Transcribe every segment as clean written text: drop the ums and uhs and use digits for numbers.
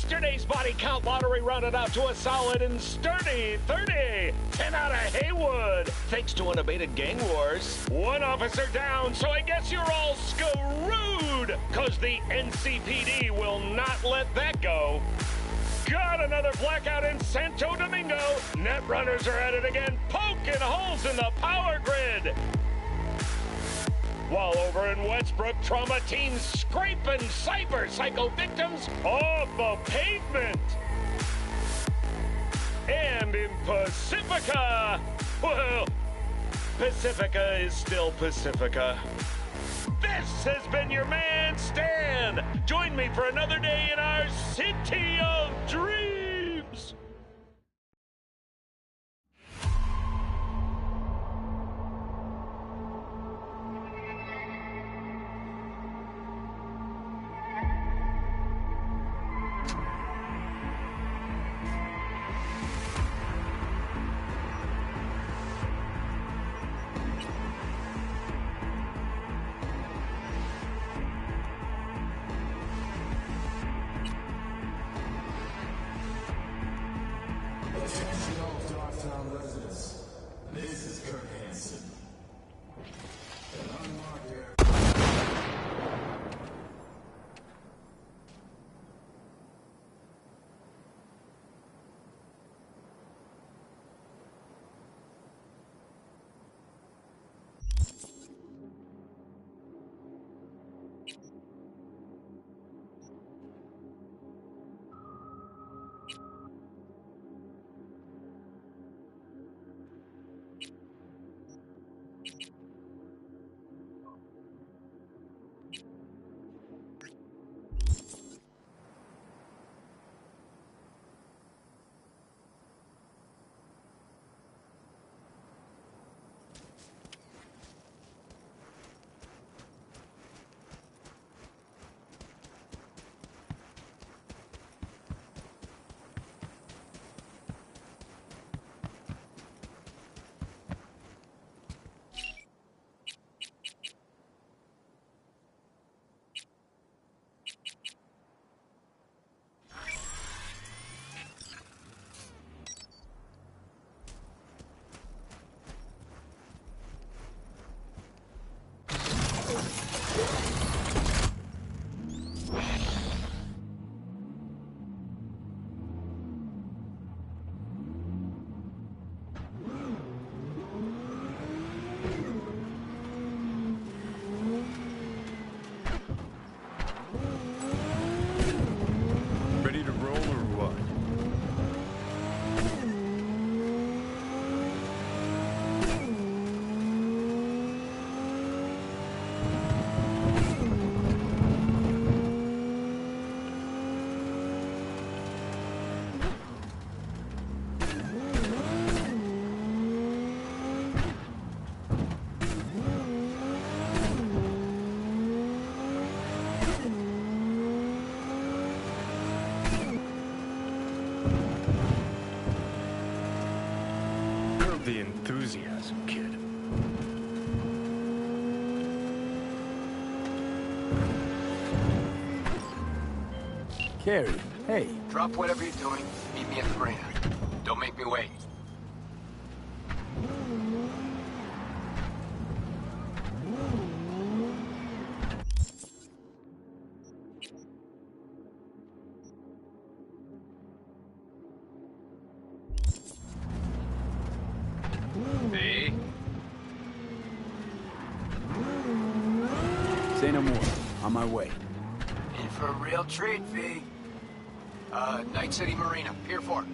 Yesterday's body count lottery rounded out to a solid and sturdy 30. 10 out of Haywood, thanks to unabated gang wars. One officer down, so I guess you're all screwed, cause the NCPD will not let that go. Got another blackout in Santo Domingo. Net runners are at it again, poking holes in the power grid. While over in Westbrook, trauma teams scraping cyber psycho victims off the pavement. And in Pacifica, well, Pacifica is still Pacifica. This has been your man, Stan. Join me for another day in our City of Dreams. The enthusiasm, kid. Carrie, hey. Drop whatever you're doing. Meet me at the marina. Don't make me wait. V? Say no more. On my way. In for a real treat, V. Night City Marina, Pier 4.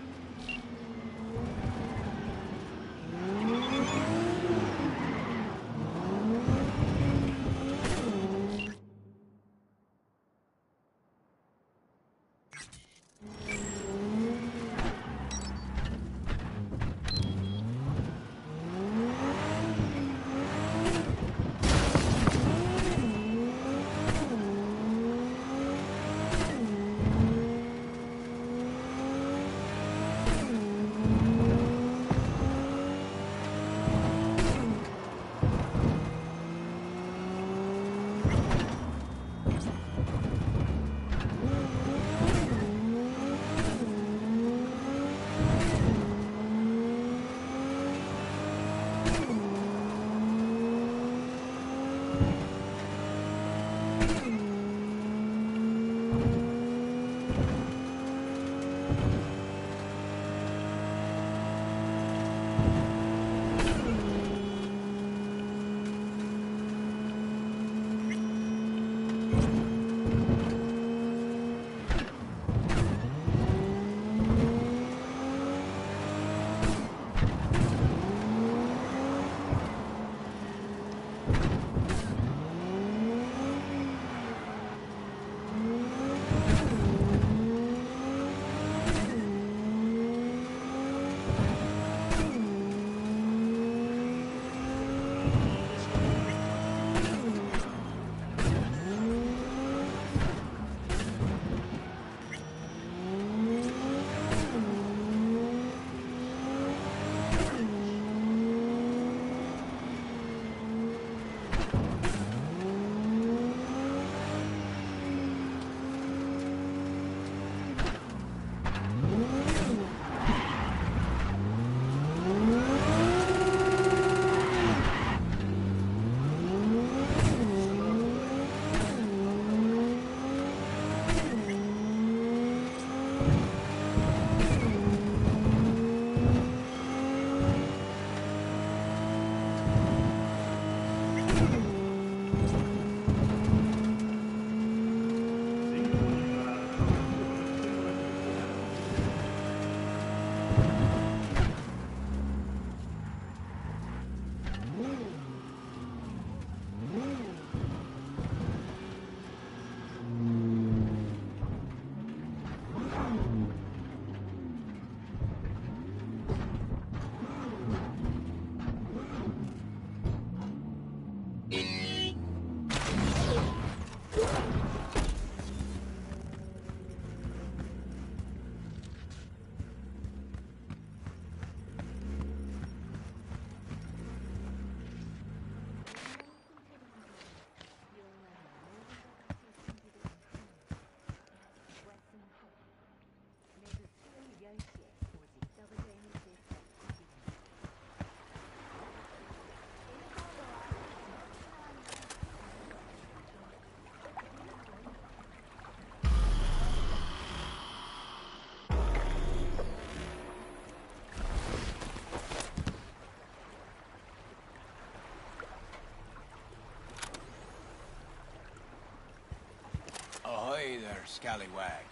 scallywag.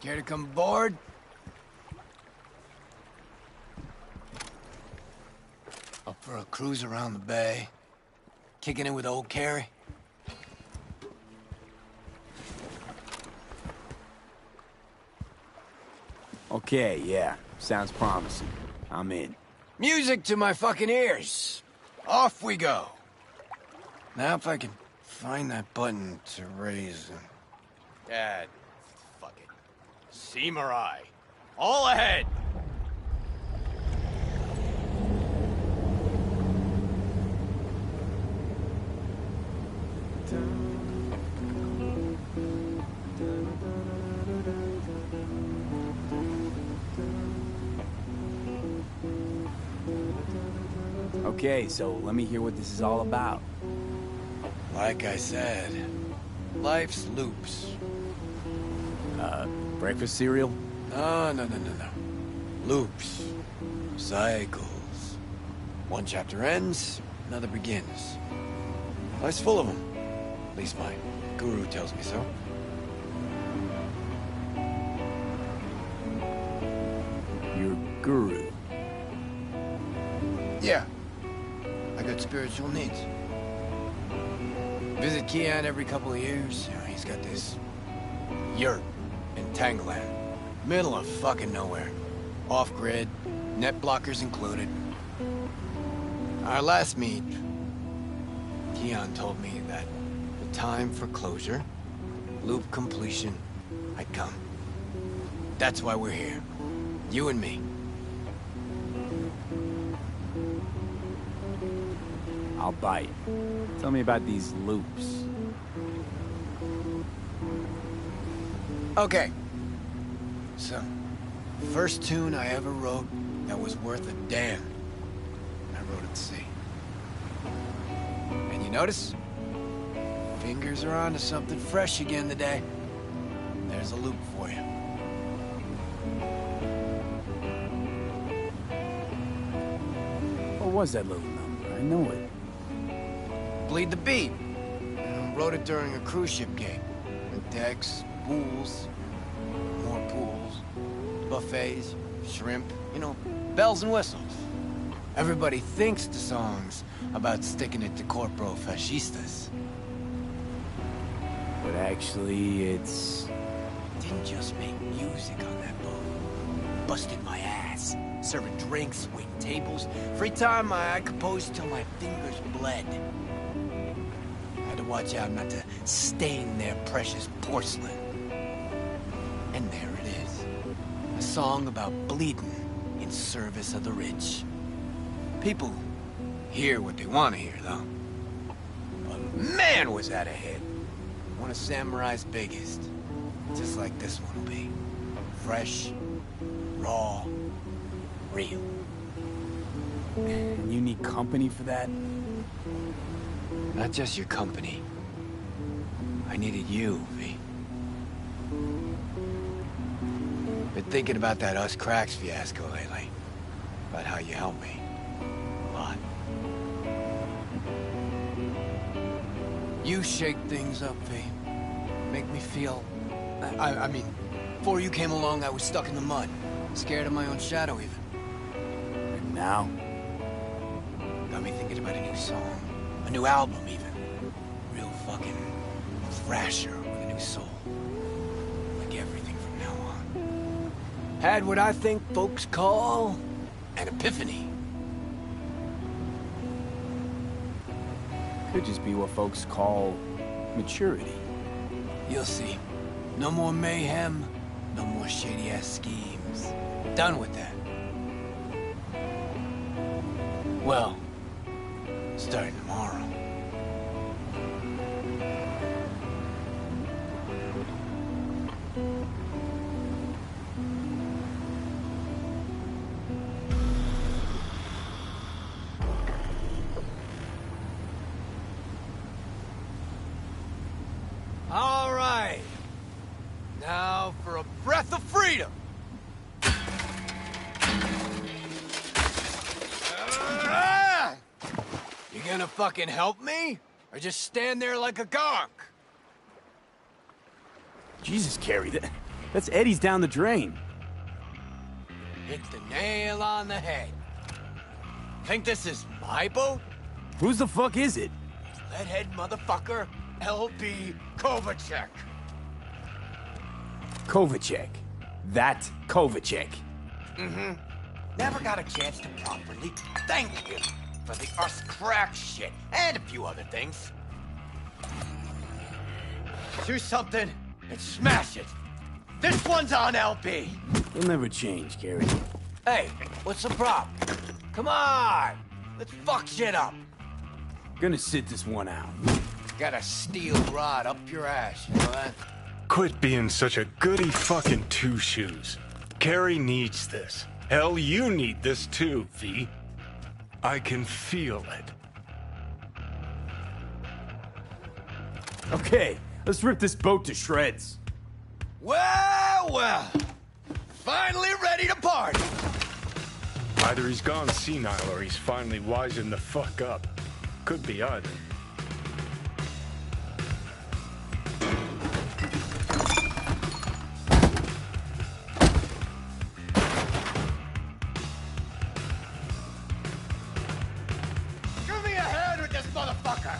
Care to come aboard? Up for a cruise around the bay? Kicking it with old Carrie? Okay, yeah. Sounds promising. I'm in. Music to my fucking ears. Off we go. Now if I can find that button to raise him. Dad, fuck it. Samurai. All ahead! Okay, so let me hear what this is all about. Like I said, life's loops. Breakfast cereal? No. Loops. Cycles. One chapter ends, another begins. Life's full of them. At least my guru tells me so. Your guru. Yeah. I got spiritual needs. Visit Kian every couple of years. You know, he's got this yurt in Tangleland. Middle of fucking nowhere. Off-grid, net blockers included. Our last meet, Kian told me that the time for closure, loop completion, had come. That's why we're here. You and me. I'll bite. Tell me about these loops. Okay. So, first tune I ever wrote that was worth a damn. I wrote at sea. And you notice? Fingers are onto something fresh again today. There's a loop for you. What was that little number? I know it. Bleed the Beat. Wrote it during a cruise ship gig. With decks, pools, more pools, buffets, shrimp, you know, bells and whistles. Everybody thinks the song's about sticking it to corporal fascistas. But actually, it's... Didn't just make music on that boat. Busted my ass. Serving drinks, waiting tables. Free time, I composed till my fingers bled. Had to watch out not to stain their precious porcelain. And there it is. A song about bleeding in service of the rich. People hear what they want to hear, though. But man, was that a hit. One of Samurai's biggest. Just like this one will be. Fresh, raw, real. And you need company for that? Not just your company. I needed you, V. Been thinking about that Us Cracks fiasco lately. About how you helped me. A lot. You shake things up, V. Make me feel... I mean, before you came along, I was stuck in the mud. Scared of my own shadow, even. And now? Got me thinking about a new song. A new album, even. Real fucking thrasher with a new soul. Like everything from now on. Had what I think folks call an epiphany. Could just be what folks call maturity. You'll see. No more mayhem, no more shady-ass schemes. Done with that. Well, starting tomorrow. All right. Now for a breath of freedom. You gonna fucking help me? Or just stand there like a gonk? Jesus, Carrie, that's Eddie's down the drain. Hit the nail on the head. Think this is my boat? Whose the fuck is it? Leadhead motherfucker, L.B. Kovacek. Kovacek. That Kovacek. Mm-hmm. Never got a chance to properly thank him for the us crack shit and a few other things. Do something and smash it. This one's on LB. He'll never change, Carrie. Hey, what's the problem? Come on, let's fuck shit up. Gonna sit this one out. Got a steel rod up your ass, you know that? Quit being such a goody fucking two-shoes. Carrie needs this. Hell, you need this too, V. I can feel it. Okay, let's rip this boat to shreds. Well, well. Finally ready to party. Either he's gone senile or he's finally wising the fuck up. Could be either. Give me a hand with this motherfucker.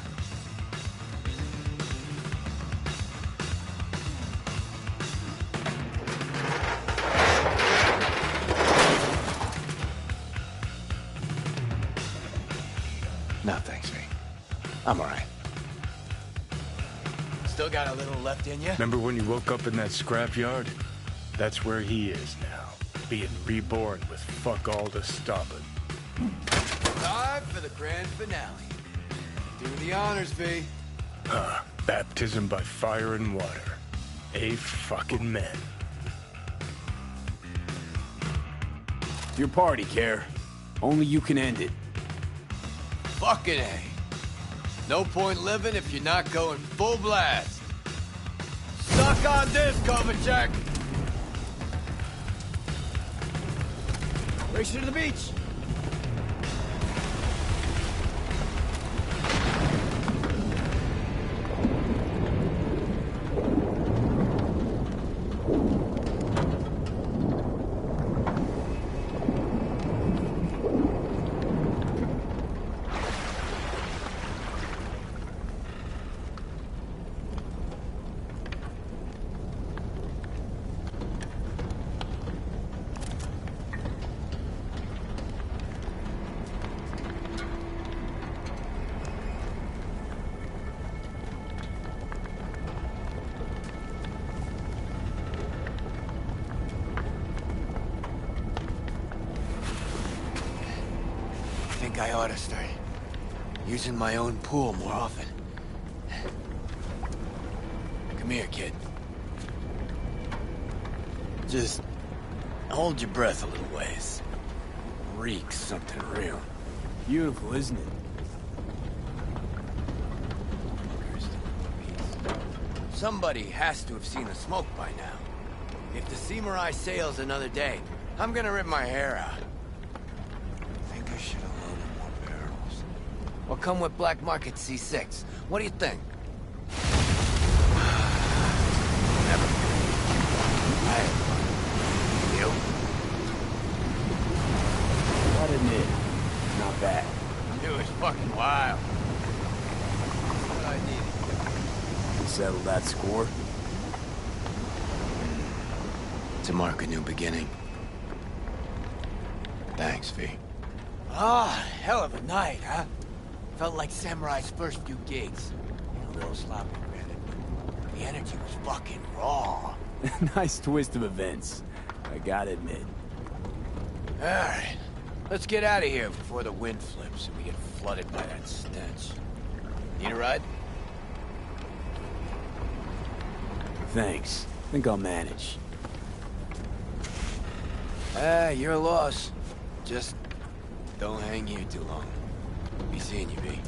No, thanks, V. I'm all right. Still got a little left in you? Remember when you woke up in that scrapyard? That's where he is now, being reborn with fuck all to stop it. Time for the grand finale. Do the honors, V. Baptism by fire and water. A fucking man. Your party, Care. Only you can end it. Fucking A. No point living if you're not going full blast. Suck on this, Kovacek! Race you to the beach. I ought to start using my own pool more often. Come here, kid. Just hold your breath a little ways. Reek something real. Beautiful, isn't it? Somebody has to have seen the smoke by now. If the Samurai sails another day, I'm gonna rip my hair out. Think I should have loaded more barrels. Or come with Black Market C6. What do you think? Never. Hey. You? Gotta admit, not bad. It was fucking wild. What I needed. Settle that score. To mark a new beginning. Thanks, V. Ah, hell of a night, huh? Felt like Samurai's first few gigs. A little sloppy, granted, but the energy was fucking raw. Nice twist of events, I gotta admit. Alright, let's get out of here before the wind flips and we get flooded by that stench. Need a ride? Thanks. Think I'll manage. You're a loss. Just don't hang here too long. Be seeing you, V.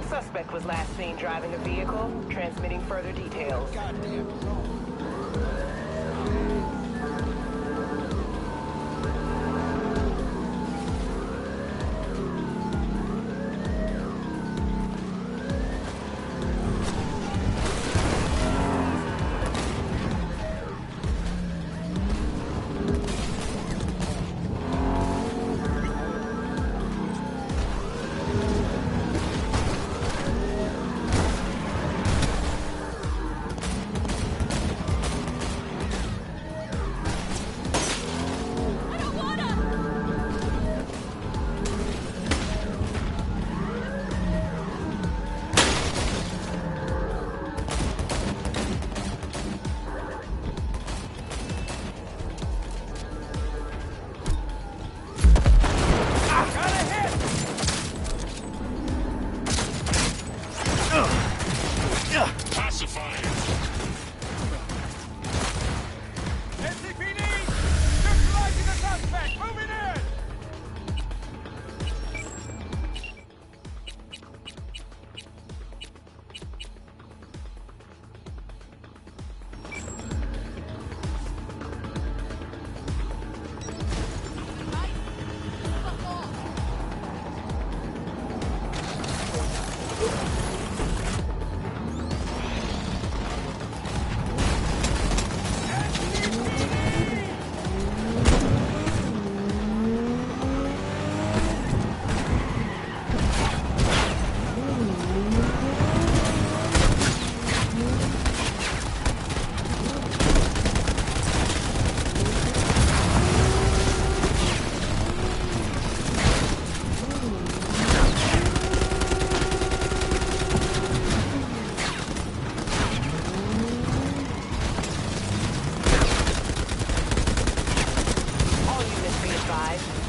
Suspect was last seen driving a vehicle, transmitting further details.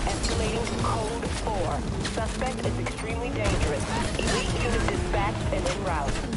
Escalating to code 4. Suspect is extremely dangerous. Elite unit dispatched and en route.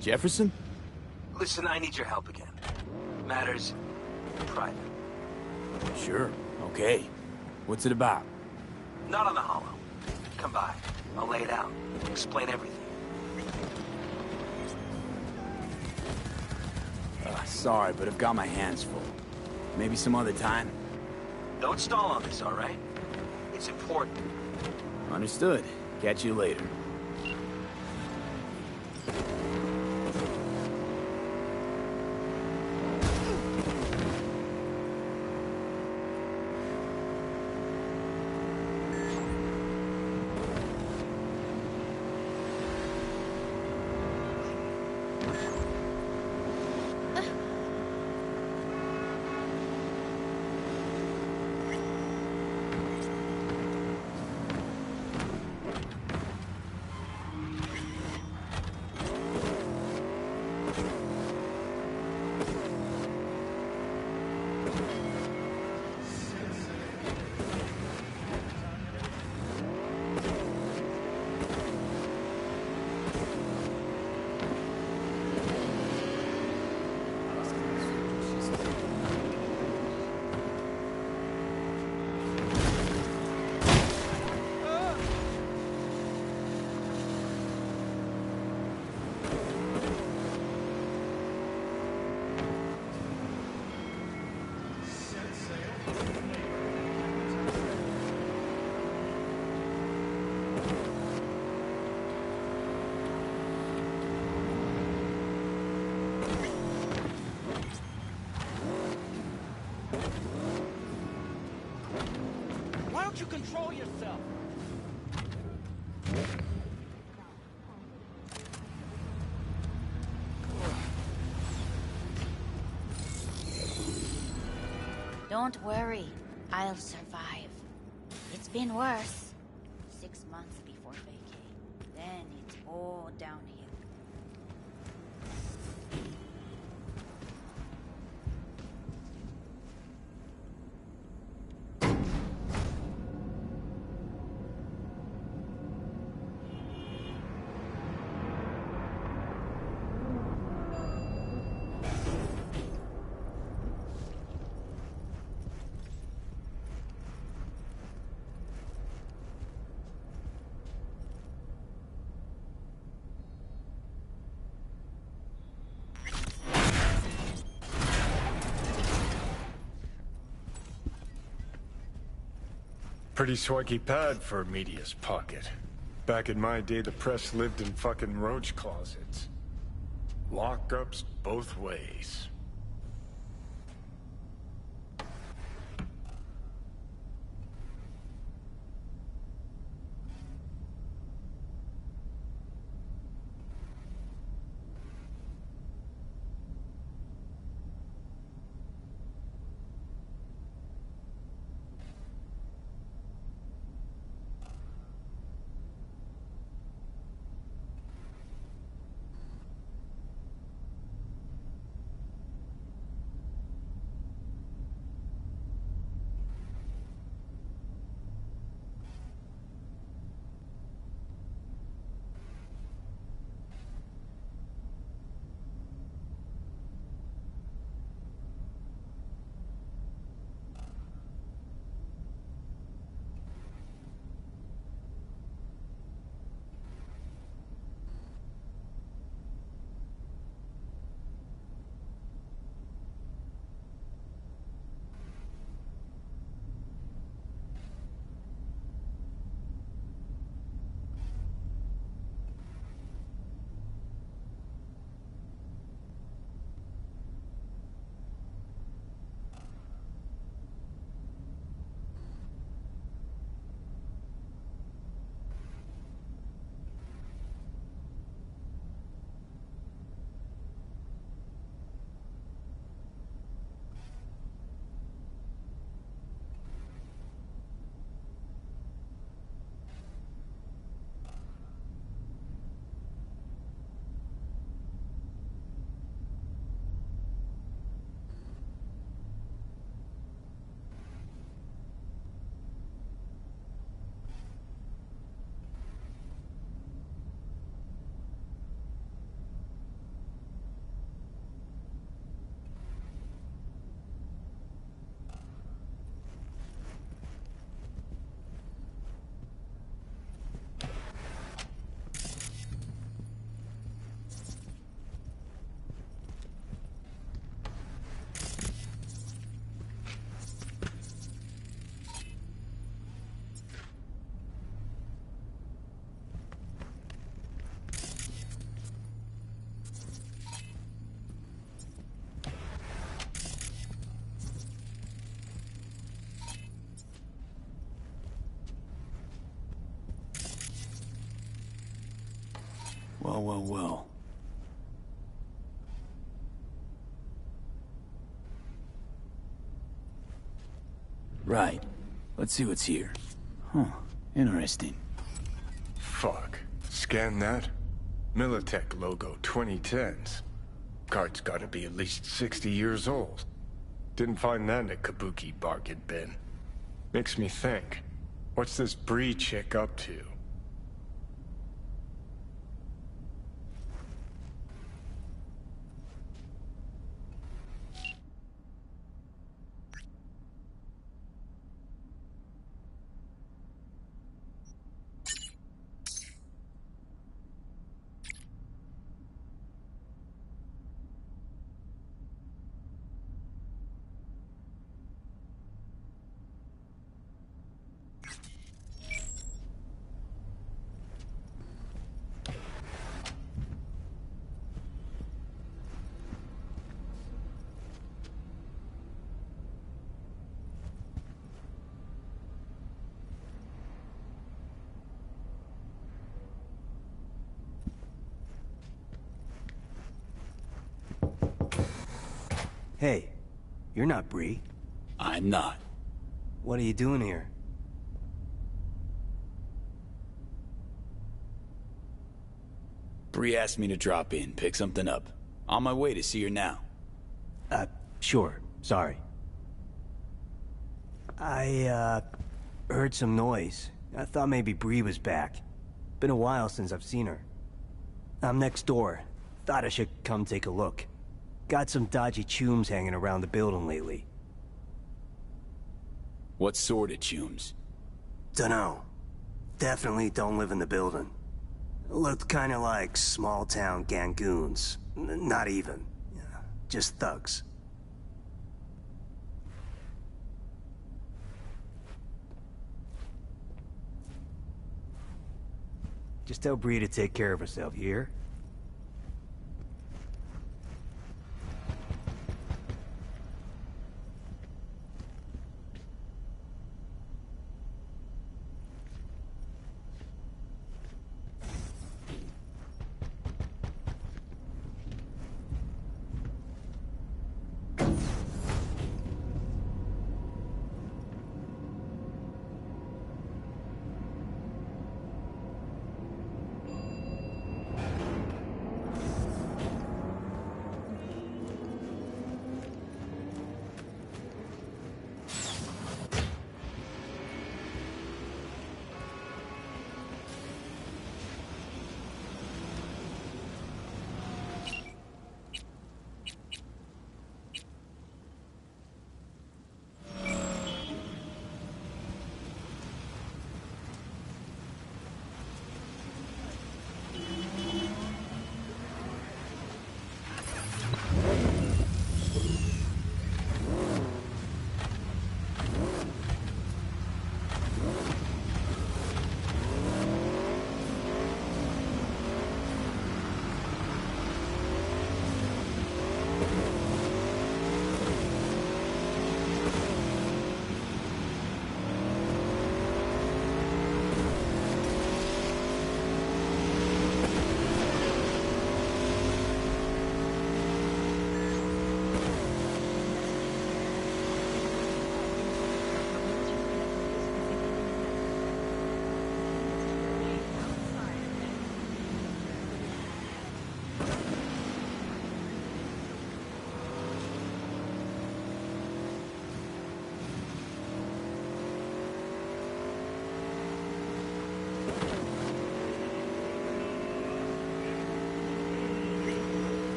Jefferson? Listen, I need your help again. Matters private. Sure, okay. What's it about? Not on the hollow. Come by. I'll lay it out. Explain everything. Sorry, but I've got my hands full. Maybe some other time? Don't stall on this, all right? It's important. Understood. Catch you later. Why don't you control yourself? Don't worry, I'll survive. It's been worse. 6 months before vacay. Then it's all downhill. Pretty swaggy pad for a media's pocket. Back in my day, the press lived in fucking roach closets. Lockups both ways. Well. Right. Let's see what's here. Huh. Interesting. Fuck. Scan that. Militech logo 2010s. Card's gotta be at least 60 years old. Didn't find that in a kabuki bargain bin. Makes me think. What's this Bree chick up to? Hey, you're not Bree. I'm not. What are you doing here? Bree asked me to drop in, pick something up. On my way to see her now. Sure. Sorry. I, heard some noise. I thought maybe Bree was back. Been a while since I've seen her. I'm next door. Thought I should come take a look. Got some dodgy chooms hanging around the building lately. What sort of chooms? Dunno. Definitely don't live in the building. Looked kinda like small-town gangoons. Not even. Just thugs. Just tell Bree to take care of herself, you hear?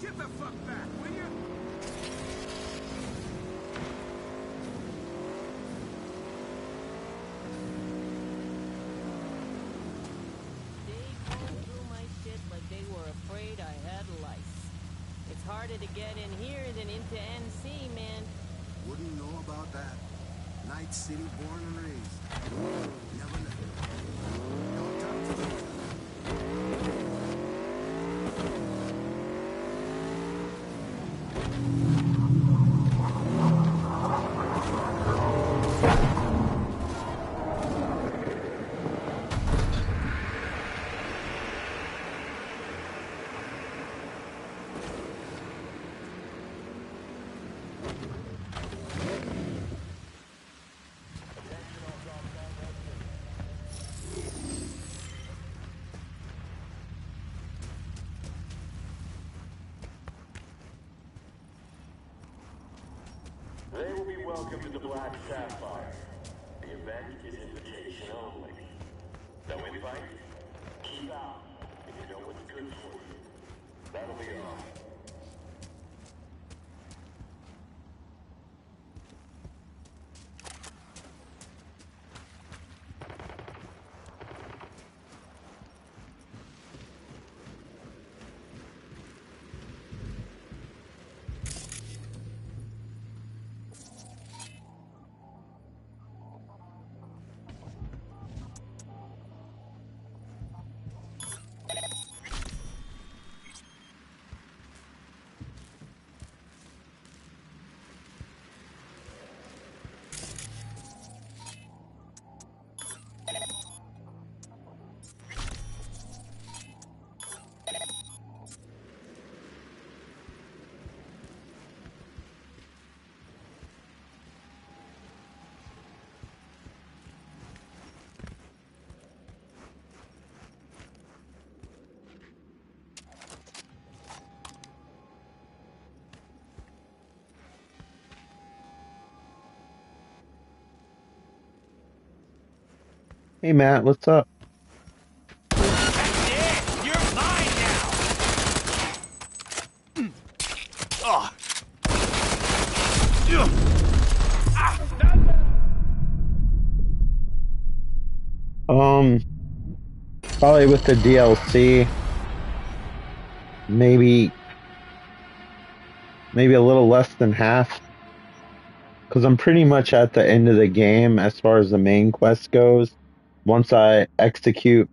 Get the fuck back, will you? They combed through my shit like they were afraid I had lice. It's harder to get in here than into NC, man. Wouldn't know about that. Night City, born and raised. Never left. No time to lose. They will be welcome to the Black Sapphire. The event is invitation only. No invite? Keep out, if you know what's good for you. That'll be all. Hey Matt, what's up? That's it! You're mine now! Ugh. Probably with the DLC, maybe a little less than half, because I'm pretty much at the end of the game as far as the main quest goes. Once I execute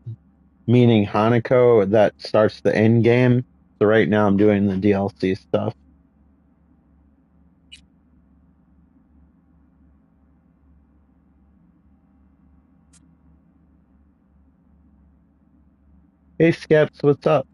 meaning Hanako, that starts the end game. So right now I'm doing the DLC stuff. Hey Skeps, what's up?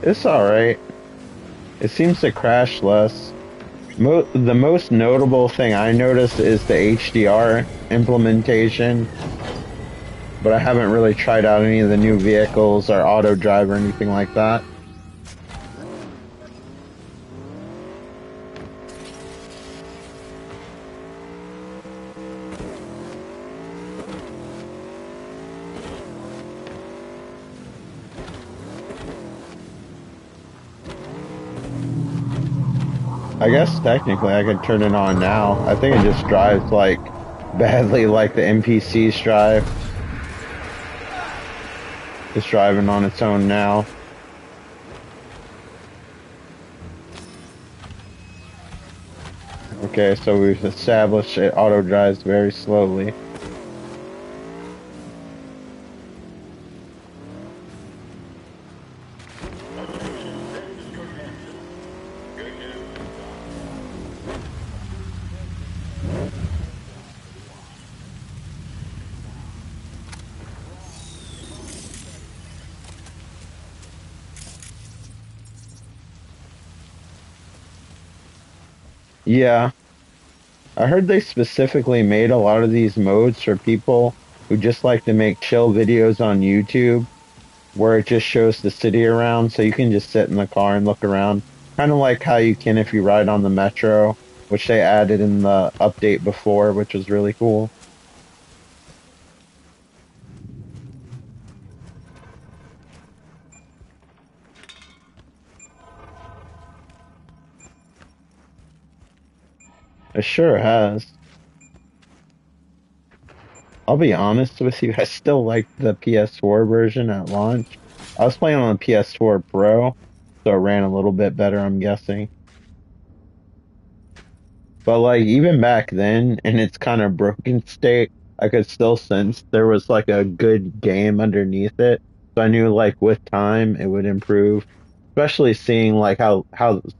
It's alright. It seems to crash less. The most notable thing I noticed is the HDR implementation, but I haven't really tried out any of the new vehicles or auto drive or anything like that. I guess technically I could turn it on now. I think it just drives like badly like the NPCs drive. It's driving on its own now. Okay, so we've established it auto drives very slowly. Yeah, I heard they specifically made a lot of these modes for people who just like to make chill videos on YouTube where it just shows the city around so you can just sit in the car and look around. Kind of like how you can if you ride on the metro, which they added in the update before, which was really cool. It sure has. I'll be honest with you, I still like the PS4 version at launch. I was playing on the PS4 Pro, so it ran a little bit better, I'm guessing. But like even back then, in its kind of broken state, I could still sense there was like a good game underneath it. So I knew like with time it would improve. Especially seeing like how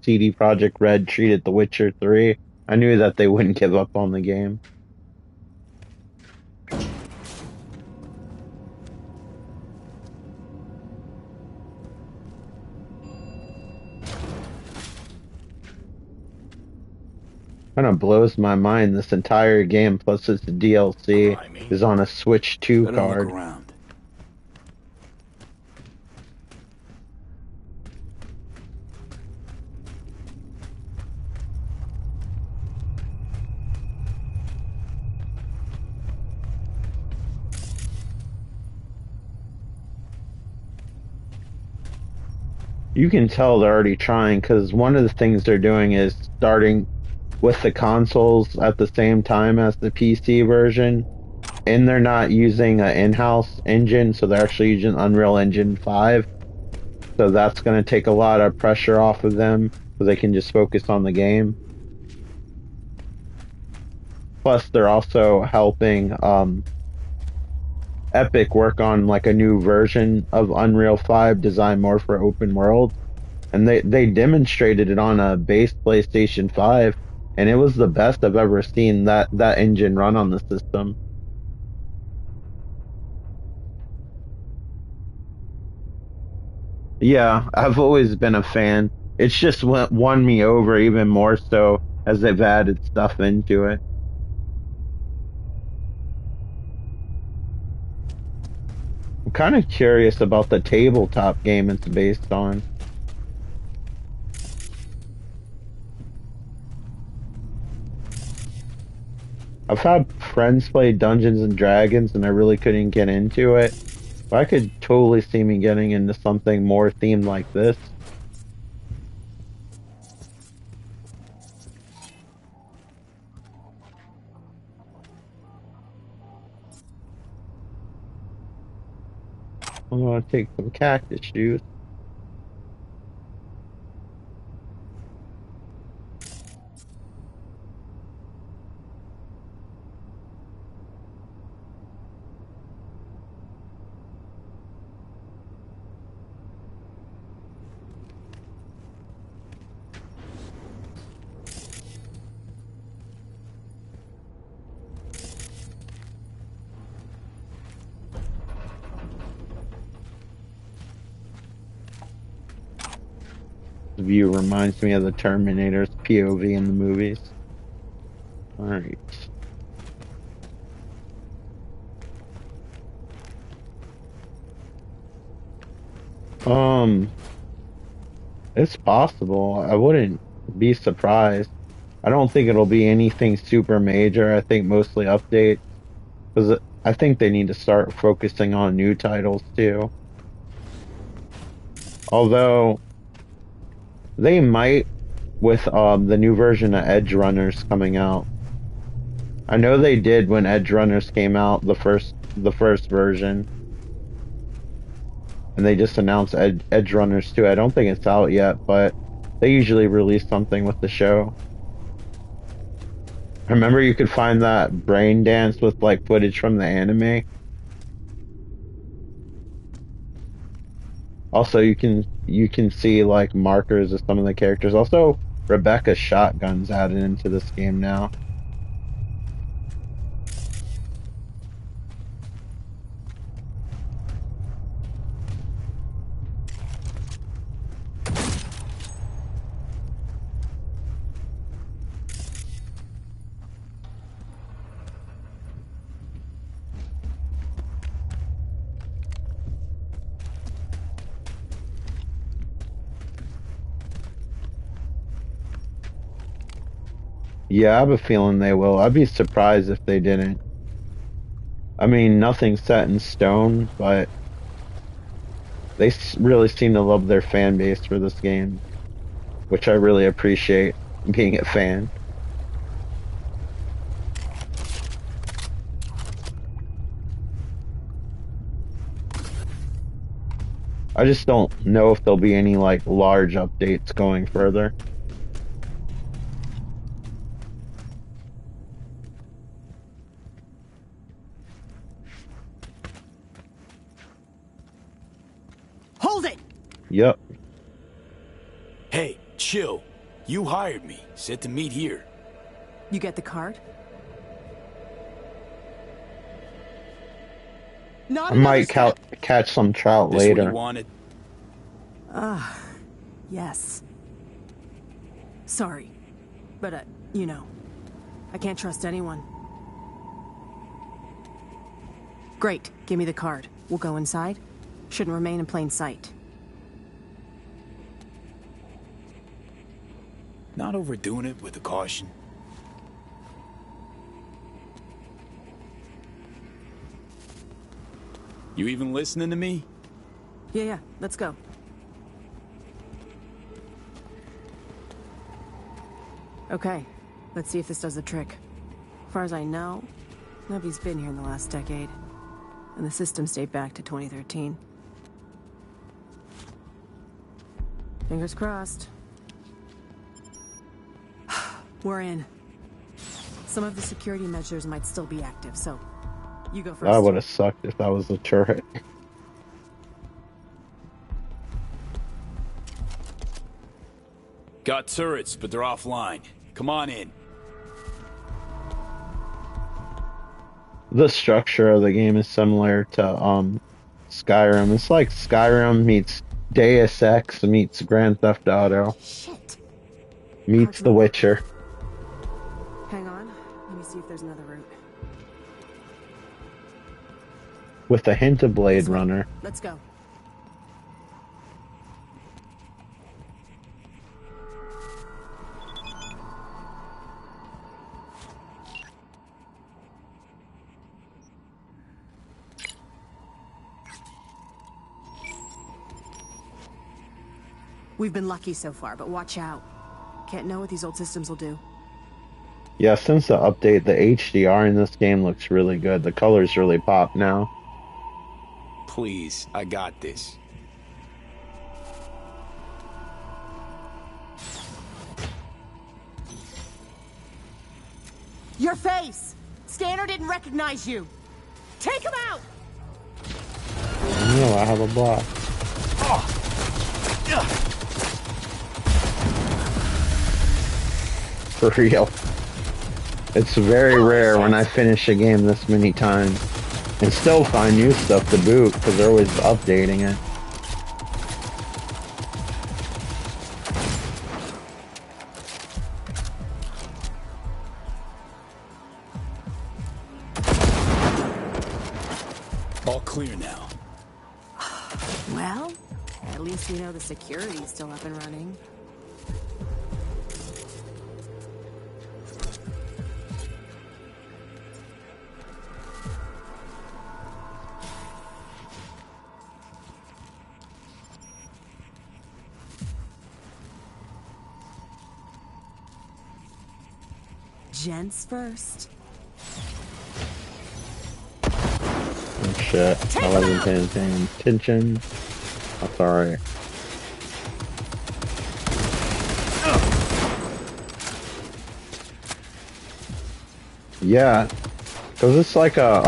CD Projekt Red treated The Witcher 3, I knew that they wouldn't give up on the game. Kind of blows my mind this entire game plus its DLC is on a Switch 2 Better look card. around. You can tell they're already trying because one of the things they're doing is starting with the consoles at the same time as the PC version, and they're not using an in-house engine, so they're actually using Unreal Engine 5. So that's going to take a lot of pressure off of them so they can just focus on the game. Plus, they're also helping Epic work on like a new version of Unreal 5 designed more for open world. And they demonstrated it on a base PlayStation 5, and it was the best I've ever seen that engine run on the system. Yeah, I've always been a fan. It's just won me over even more so as they've added stuff into it. I'm kind of curious about the tabletop game it's based on. I've had friends play Dungeons and Dragons and I really couldn't get into it. But I could totally see me getting into something more themed like this. I'm gonna take some cactus juice. The view reminds me of the Terminator's POV in the movies. Alright. Um, it's possible. I wouldn't be surprised. I don't think it'll be anything super major. I think mostly updates. Because I think they need to start focusing on new titles too. Although, they might with the new version of Edge Runners coming out. I know they did when Edge Runners came out, the first version. And they just announced Edge Runners 2. I don't think it's out yet, but they usually release something with the show. Remember you could find that brain dance with like footage from the anime? Also you can see like markers of some of the characters. Also Rebecca's shotgun's added into this game now. Yeah, I have a feeling they will. I'd be surprised if they didn't. I mean, nothing's set in stone, but they really seem to love their fan base for this game, which I really appreciate being a fan. I just don't know if there'll be any like large updates going further. Hold it! Yep. Hey, chill. You hired me. Said to meet here. You get the card? Not I another might step. catch some trout This what you later. wanted? Yes. Sorry. But, you know, I can't trust anyone. Great. Give me the card. We'll go inside. Shouldn't remain in plain sight. Not overdoing it with the caution. You even listening to me? Yeah, let's go. Okay, let's see if this does the trick. As far as I know, nobody's been here in the last decade. And the system stayed back to 2013. Fingers crossed. We're in. Some of the security measures might still be active, so you go first. That would have sucked if that was the turret. Got turrets, but they're offline. Come on in. The structure of the game is similar to Skyrim. It's like Skyrim meets Deus Ex meets Grand Theft Auto Shit. meets The Witcher. Hang on. Let me see if there's another route. With a hint of Blade This way. Runner. Let's go. We've been lucky so far, but watch out. Can't know what these old systems will do. Yeah, since the update, the HDR in this game looks really good. The colors really pop now. Please, I got this. Your face! Scanner didn't recognize you! Take him out! No, I have a block. For real. It's very rare when I finish a game this many times and still find new stuff to boot because they're always updating it. All clear now. Well, at least we know the security's still up and running. Gents first. Oh shit, I wasn't paying attention. That's alright. Yeah, because it's like a,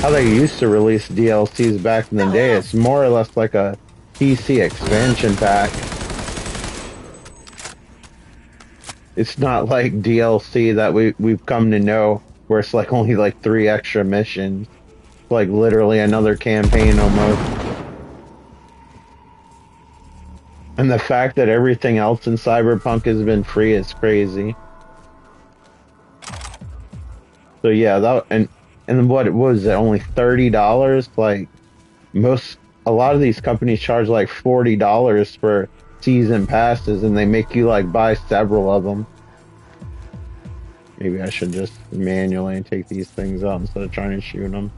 how they used to release DLCs back in the day. It's more or less like a PC expansion pack. It's not like DLC that we've come to know, where it's like only like 3 extra missions. It's like literally another campaign almost. And the fact that everything else in Cyberpunk has been free is crazy. So yeah, that and what was it? Only $30? Like a lot of these companies charge like $40 for season passes, and they make you like buy several of them. Maybe I should just manually take these things out instead of trying to shoot them.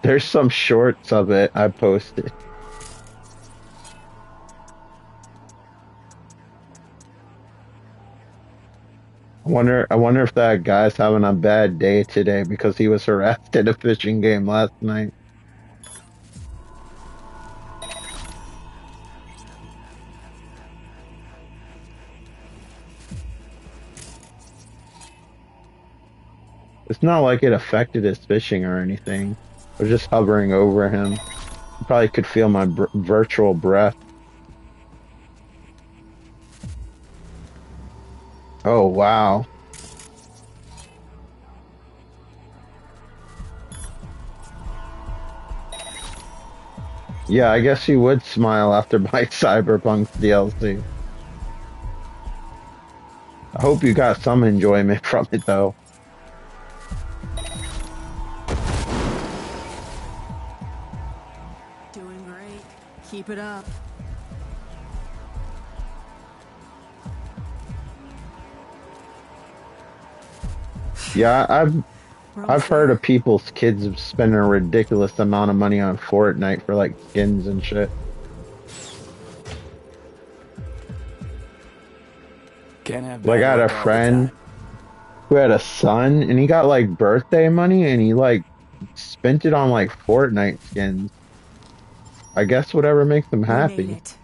There's some shorts of it I posted. I wonder if that guy's having a bad day today because he was harassed at a fishing game last night. It's not like it affected his fishing or anything. I was just hovering over him. You probably could feel my virtual breath. Oh, wow. Yeah, I guess you would smile after buying Cyberpunk DLC. I hope you got some enjoyment from it, though. Doing great. Keep it up. Yeah, I've heard of people's kids spending a ridiculous amount of money on Fortnite for like skins and shit. Can't have Like I had a friend who had a son and he got like birthday money and he like spent it on like Fortnite skins. I guess whatever makes them We happy. made it.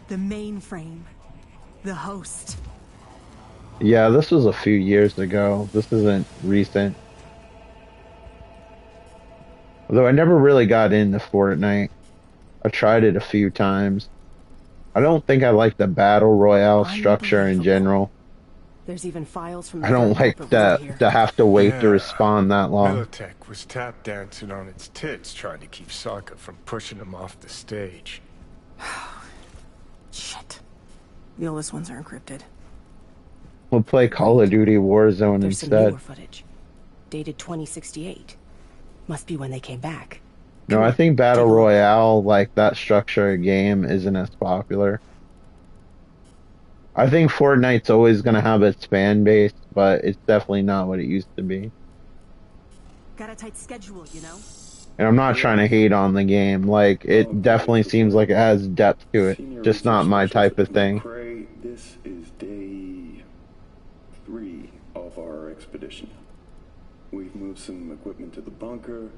The mainframe. The host. Yeah, this was a few years ago. This isn't recent. Although I never really got into Fortnite. I tried it a few times. I don't think I like the battle royale structure in general. There's even files from the I don't third like corporate that war here. to have to wait to Yeah. respond that long. Militech was tap dancing on its tits trying to keep Sokka from pushing him off the stage. Shit. The oldest ones are encrypted. We'll play Call of Duty Warzone There's some instead. newer footage. Dated 2068. Must be when they came back. No, I think Battle Royale, like that structure of game, isn't as popular. I think Fortnite's always going to have its fan base, but it's definitely not what it used to be. Got a tight schedule, you know? And I'm not trying to hate on the game. Like, it definitely seems like it has depth to it. Just not my type of thing. This is day 3 of our expedition. We've moved some equipment to the bunker.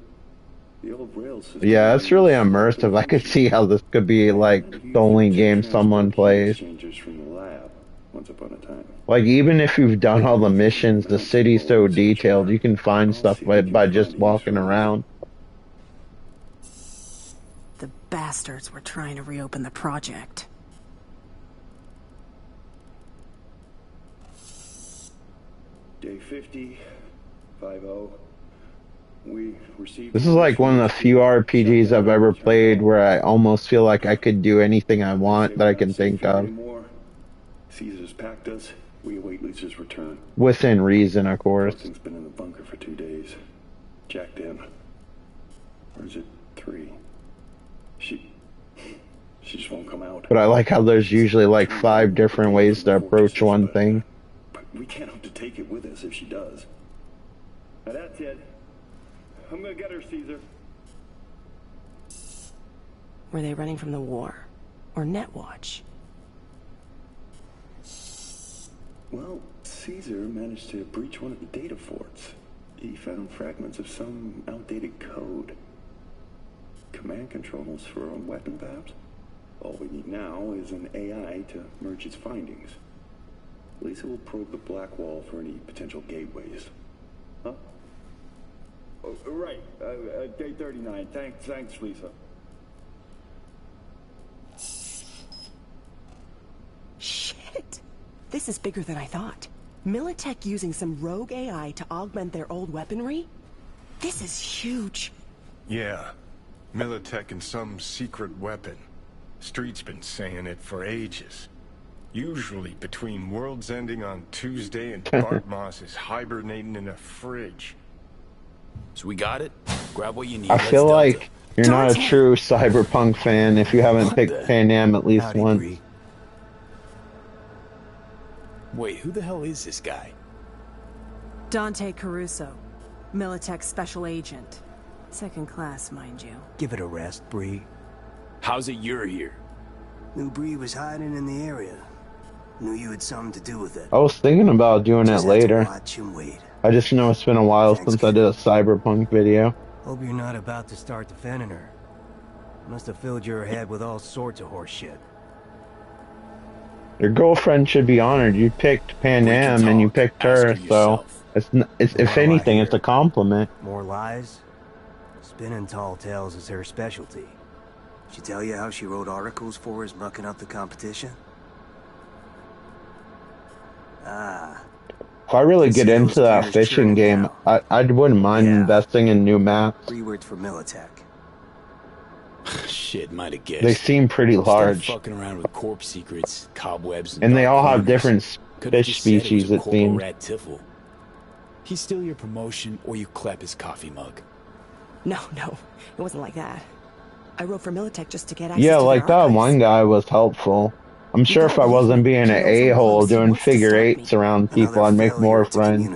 The old rail system. Yeah, it's really immersive. I could see how this could be, like, the only game someone plays. Exchangers from the lab, once upon a time. Like, even if you've done all the missions, the city's so detailed, you can find stuff by just walking around. The bastards were trying to reopen the project. Day 50, 50. We received. This is like one of the few RPGs I've ever played where I almost feel like I could do anything I want that I can think of. Caesar's packed us. We await Lisa's return. Within reason, of course. Thing's been in the bunker for 2 days. Jacked in. Or is it 3? She just won't come out. But I like how there's usually like 5 different ways to approach one thing. But we can't hope to take it with us if she does. Now that's it. I'm gonna get her, Caesar. Were they running from the war? Or Netwatch? Well, Caesar managed to breach one of the data forts. He found fragments of some outdated code. Command controls for a weapon, perhaps? All we need now is an AI to merge its findings. Lisa will probe the black wall for any potential gateways. Huh? Oh, right. Day 39. Thanks, Lisa. Shit. This is bigger than I thought. Militech using some rogue AI to augment their old weaponry? This is huge. Yeah. Militech and some secret weapon. Street's been saying it for ages. Usually between worlds ending on Tuesday and Bart Moss is hibernating in a fridge. So we got it? Grab what you need. I feel like Delta. you're not a true Cyberpunk fan if you haven't picked Pan Am at least once. Bree. Wait, who the hell is this guy? Dante Caruso, Militech special agent. Second class, mind you. Give it a rest, Bree. How's it you're here? Knew Bree was hiding in the area. Knew you had something to do with it. I was thinking about doing it Just had to later. watch and wait. I just know it's been a while since I did a Cyberpunk video. Hope you're not about to start defending her. Must have filled your head with all sorts of horse shit. Your girlfriend should be honored. You picked Pan Am and you picked her, so it's if anything, it's a compliment. More lies? Spinning tall tales is her specialty. She tell you how she wrote articles for us mucking up the competition? Ah. If I really get into that fishing game, I wouldn't mind investing in new maps. 3 words for Militech. Shit, might have guessed. They seem pretty large. Stop fucking around with corpse secrets, cobwebs, And they all have corners. different Could've fish just said it species, was a it Corporal seems. Rat Tiffle. He's still your promotion, or you clap his coffee mug. No, it wasn't like that. I wrote for Militech just to get access Yeah, to like their that archives. one guy was helpful. I'm sure if I wasn't being an a-hole doing figure eights around people, I'd make more friends.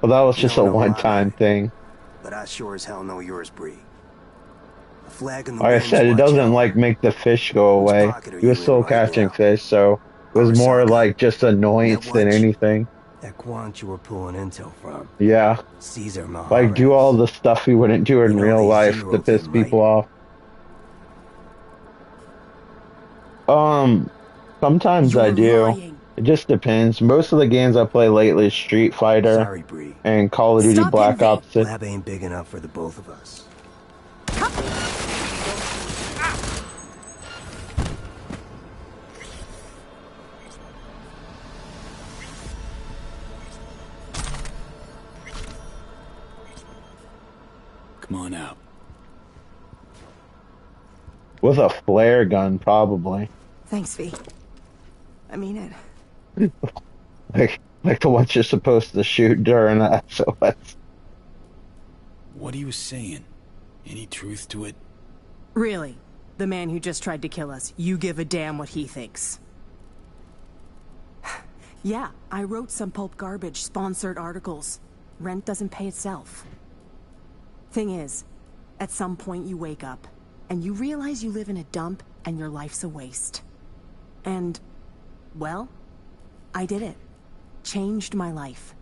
But that was just a one-time thing. But I sure as hell know yours, Bree. A flag in the Like I wind's said, it watch doesn't out. like make the fish go away. pocket are He was you in still right catching now? fish, so it was more like just annoyance than anything. That quant you were pulling intel from. Yeah. Caesar Maharaj. Like do all the stuff he wouldn't do in real life to piss people off. Sometimes I do. It just depends. Most of the games I play lately is Street Fighter Sorry, Bree. and Call of Duty Black Ops 6. Lab ain't big enough for the both of us. Come on out. With a flare gun, probably. Thanks, V. I mean it. Like the ones you're supposed to shoot during the SOS. What he was saying? Any truth to it? Really? The man who just tried to kill us, you give a damn what he thinks. Yeah, I wrote some pulp garbage, sponsored articles. Rent doesn't pay itself. Thing is, at some point you wake up, and you realize you live in a dump, and your life's a waste. And, well, I did it. Changed my life.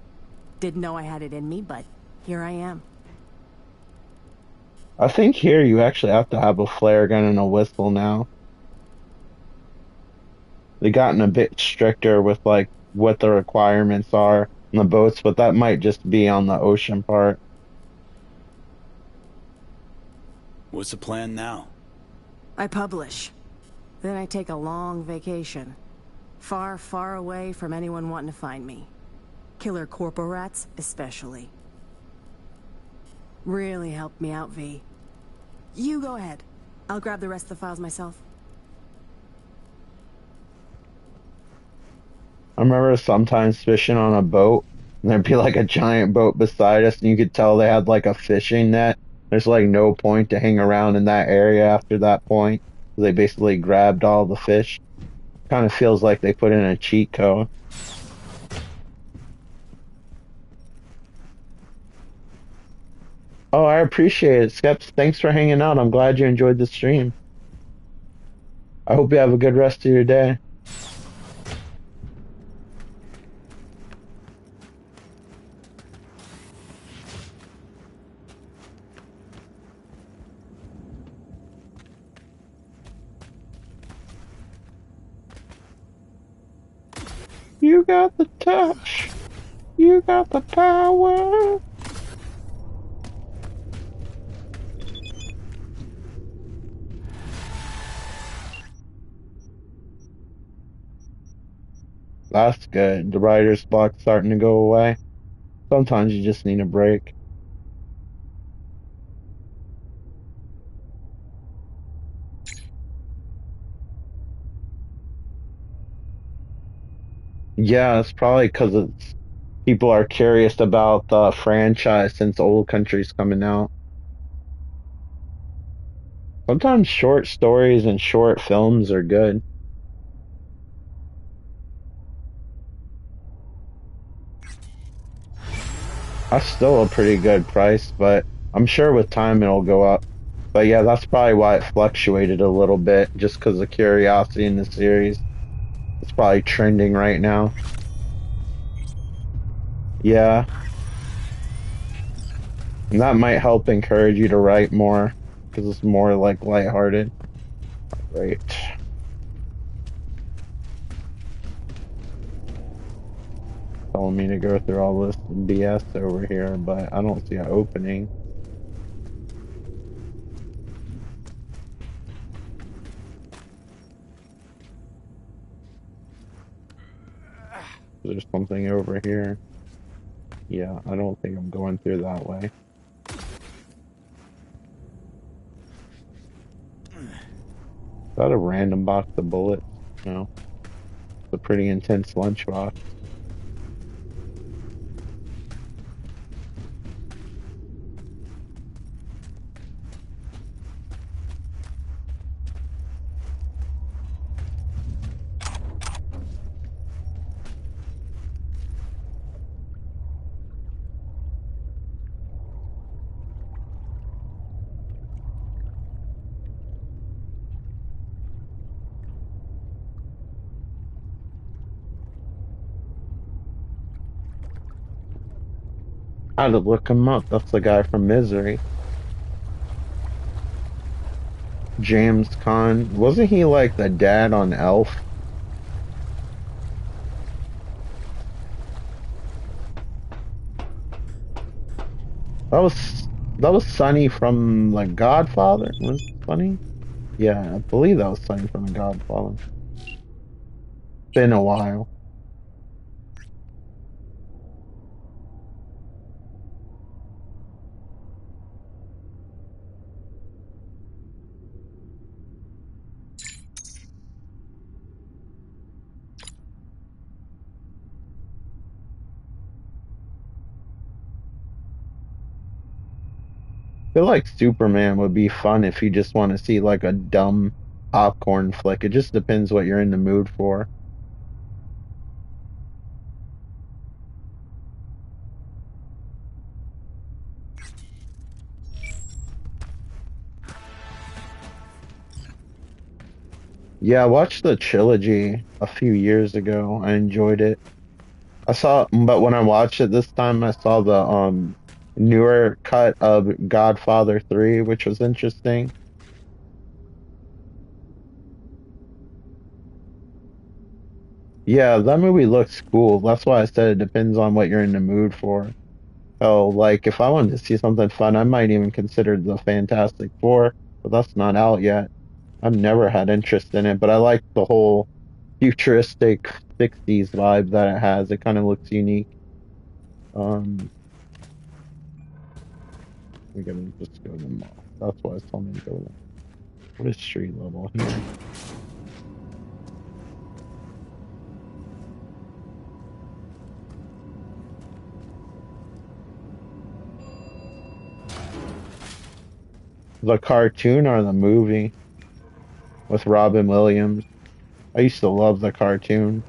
Didn't know I had it in me, but here I am. I think here you actually have to have a flare gun and a whistle now. They've gotten a bit stricter with like what the requirements are on the boats, but that might just be on the ocean part. What's the plan now? I publish. Then I take a long vacation. Far, far away from anyone wanting to find me. Killer corporal rats, especially. Really helped me out, V. You go ahead. I'll grab the rest of the files myself. I remember sometimes fishing on a boat, and there'd be like a giant boat beside us, and you could tell they had like a fishing net. There's like no point to hang around in that area after that point. They basically grabbed all the fish. Kind of feels like they put in a cheat code. Oh, I appreciate it, Skeps. Thanks for hanging out. I'm glad you enjoyed the stream. I hope you have a good rest of your day. You got the touch. You got the power. that's good. The writer's block's starting to go away. Sometimes you just need a break. Yeah, it's probably because it's people are curious about the franchise since Old Country's coming out. Sometimes short stories and short films are good. That's still a pretty good price, but I'm sure with time it'll go up. But yeah, that's probably why it fluctuated a little bit, just because of curiosity in the series. It's probably trending right now. Yeah, and that might help encourage you to write more, because it's more like lighthearted. Right. Telling me to go through all this BS over here, but I don't see an opening. There's something over here. Yeah, I don't think I'm going through that way. Is that a random box of bullets? No. It's a pretty intense lunchbox. I had to look him up. That's the guy from Misery. James Caan. Wasn't he like the dad on Elf? That was Sonny from like Godfather. Was it Sonny? Yeah, I believe that was Sonny from The Godfather. Been a while. I feel like Superman would be fun if you just want to see like a dumb popcorn flick. It just depends what you're in the mood for. Yeah, I watched the trilogy a few years ago. I enjoyed it. But when I watched it this time, I saw the newer cut of Godfather 3, which was interesting. Yeah, that movie looks cool. That's why I said it depends on what you're in the mood for. Oh, like if I wanted to see something fun, I might even consider the Fantastic Four, but that's not out yet. I've never had interest in it, but I like the whole futuristic 60s vibe that it has. It kind of looks unique. Um, we're gonna just go to the mall. That's why I told me to go there. What is street level here? The cartoon or the movie with Robin Williams? I used to love the cartoon.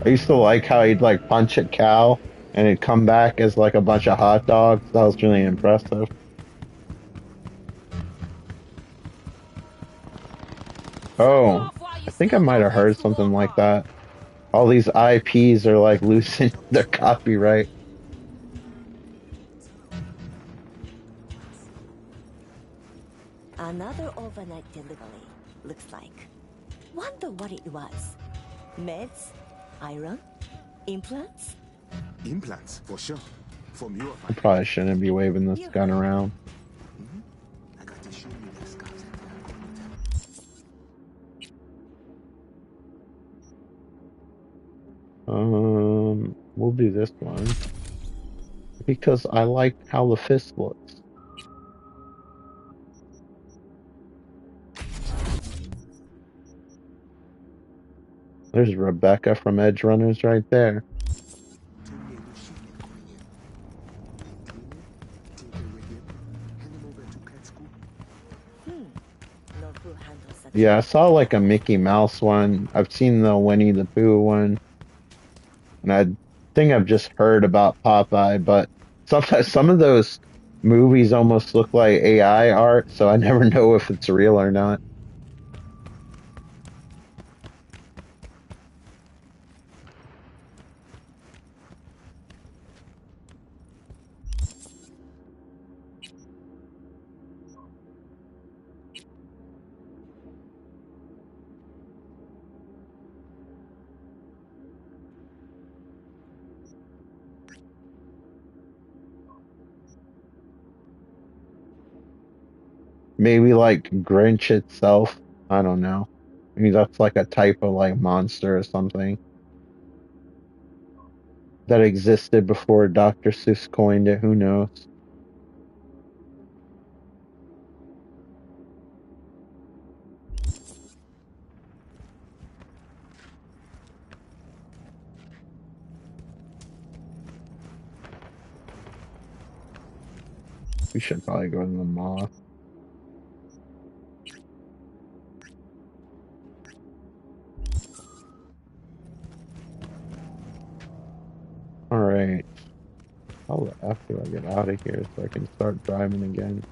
I used to like how he'd like punch a cow and it'd come back as like a bunch of hot dogs. That was really impressive. Oh, I think I might have heard something like that. All these IPs are like losing their copyright. Another overnight delivery, looks like. Wonder what it was. Meds? Iron? Implants? Implants, for sure. From your I probably shouldn't be waving this gun around. I got to show you the scouts. do this one. Because I like how the fist looks. There's Rebecca from Edge Runners right there. Yeah, I saw like a Mickey Mouse one. I've seen the Winnie the Pooh one. And I think I've just heard about Popeye, but sometimes some of those movies almost look like AI art, so I never know if it's real or not. Maybe like Grinch itself. I don't know. Maybe that's like a type of like monster or something that existed before Dr. Seuss coined it. Who knows? We should probably go to the mall. Alright. How the F do I get out of here so I can start driving again?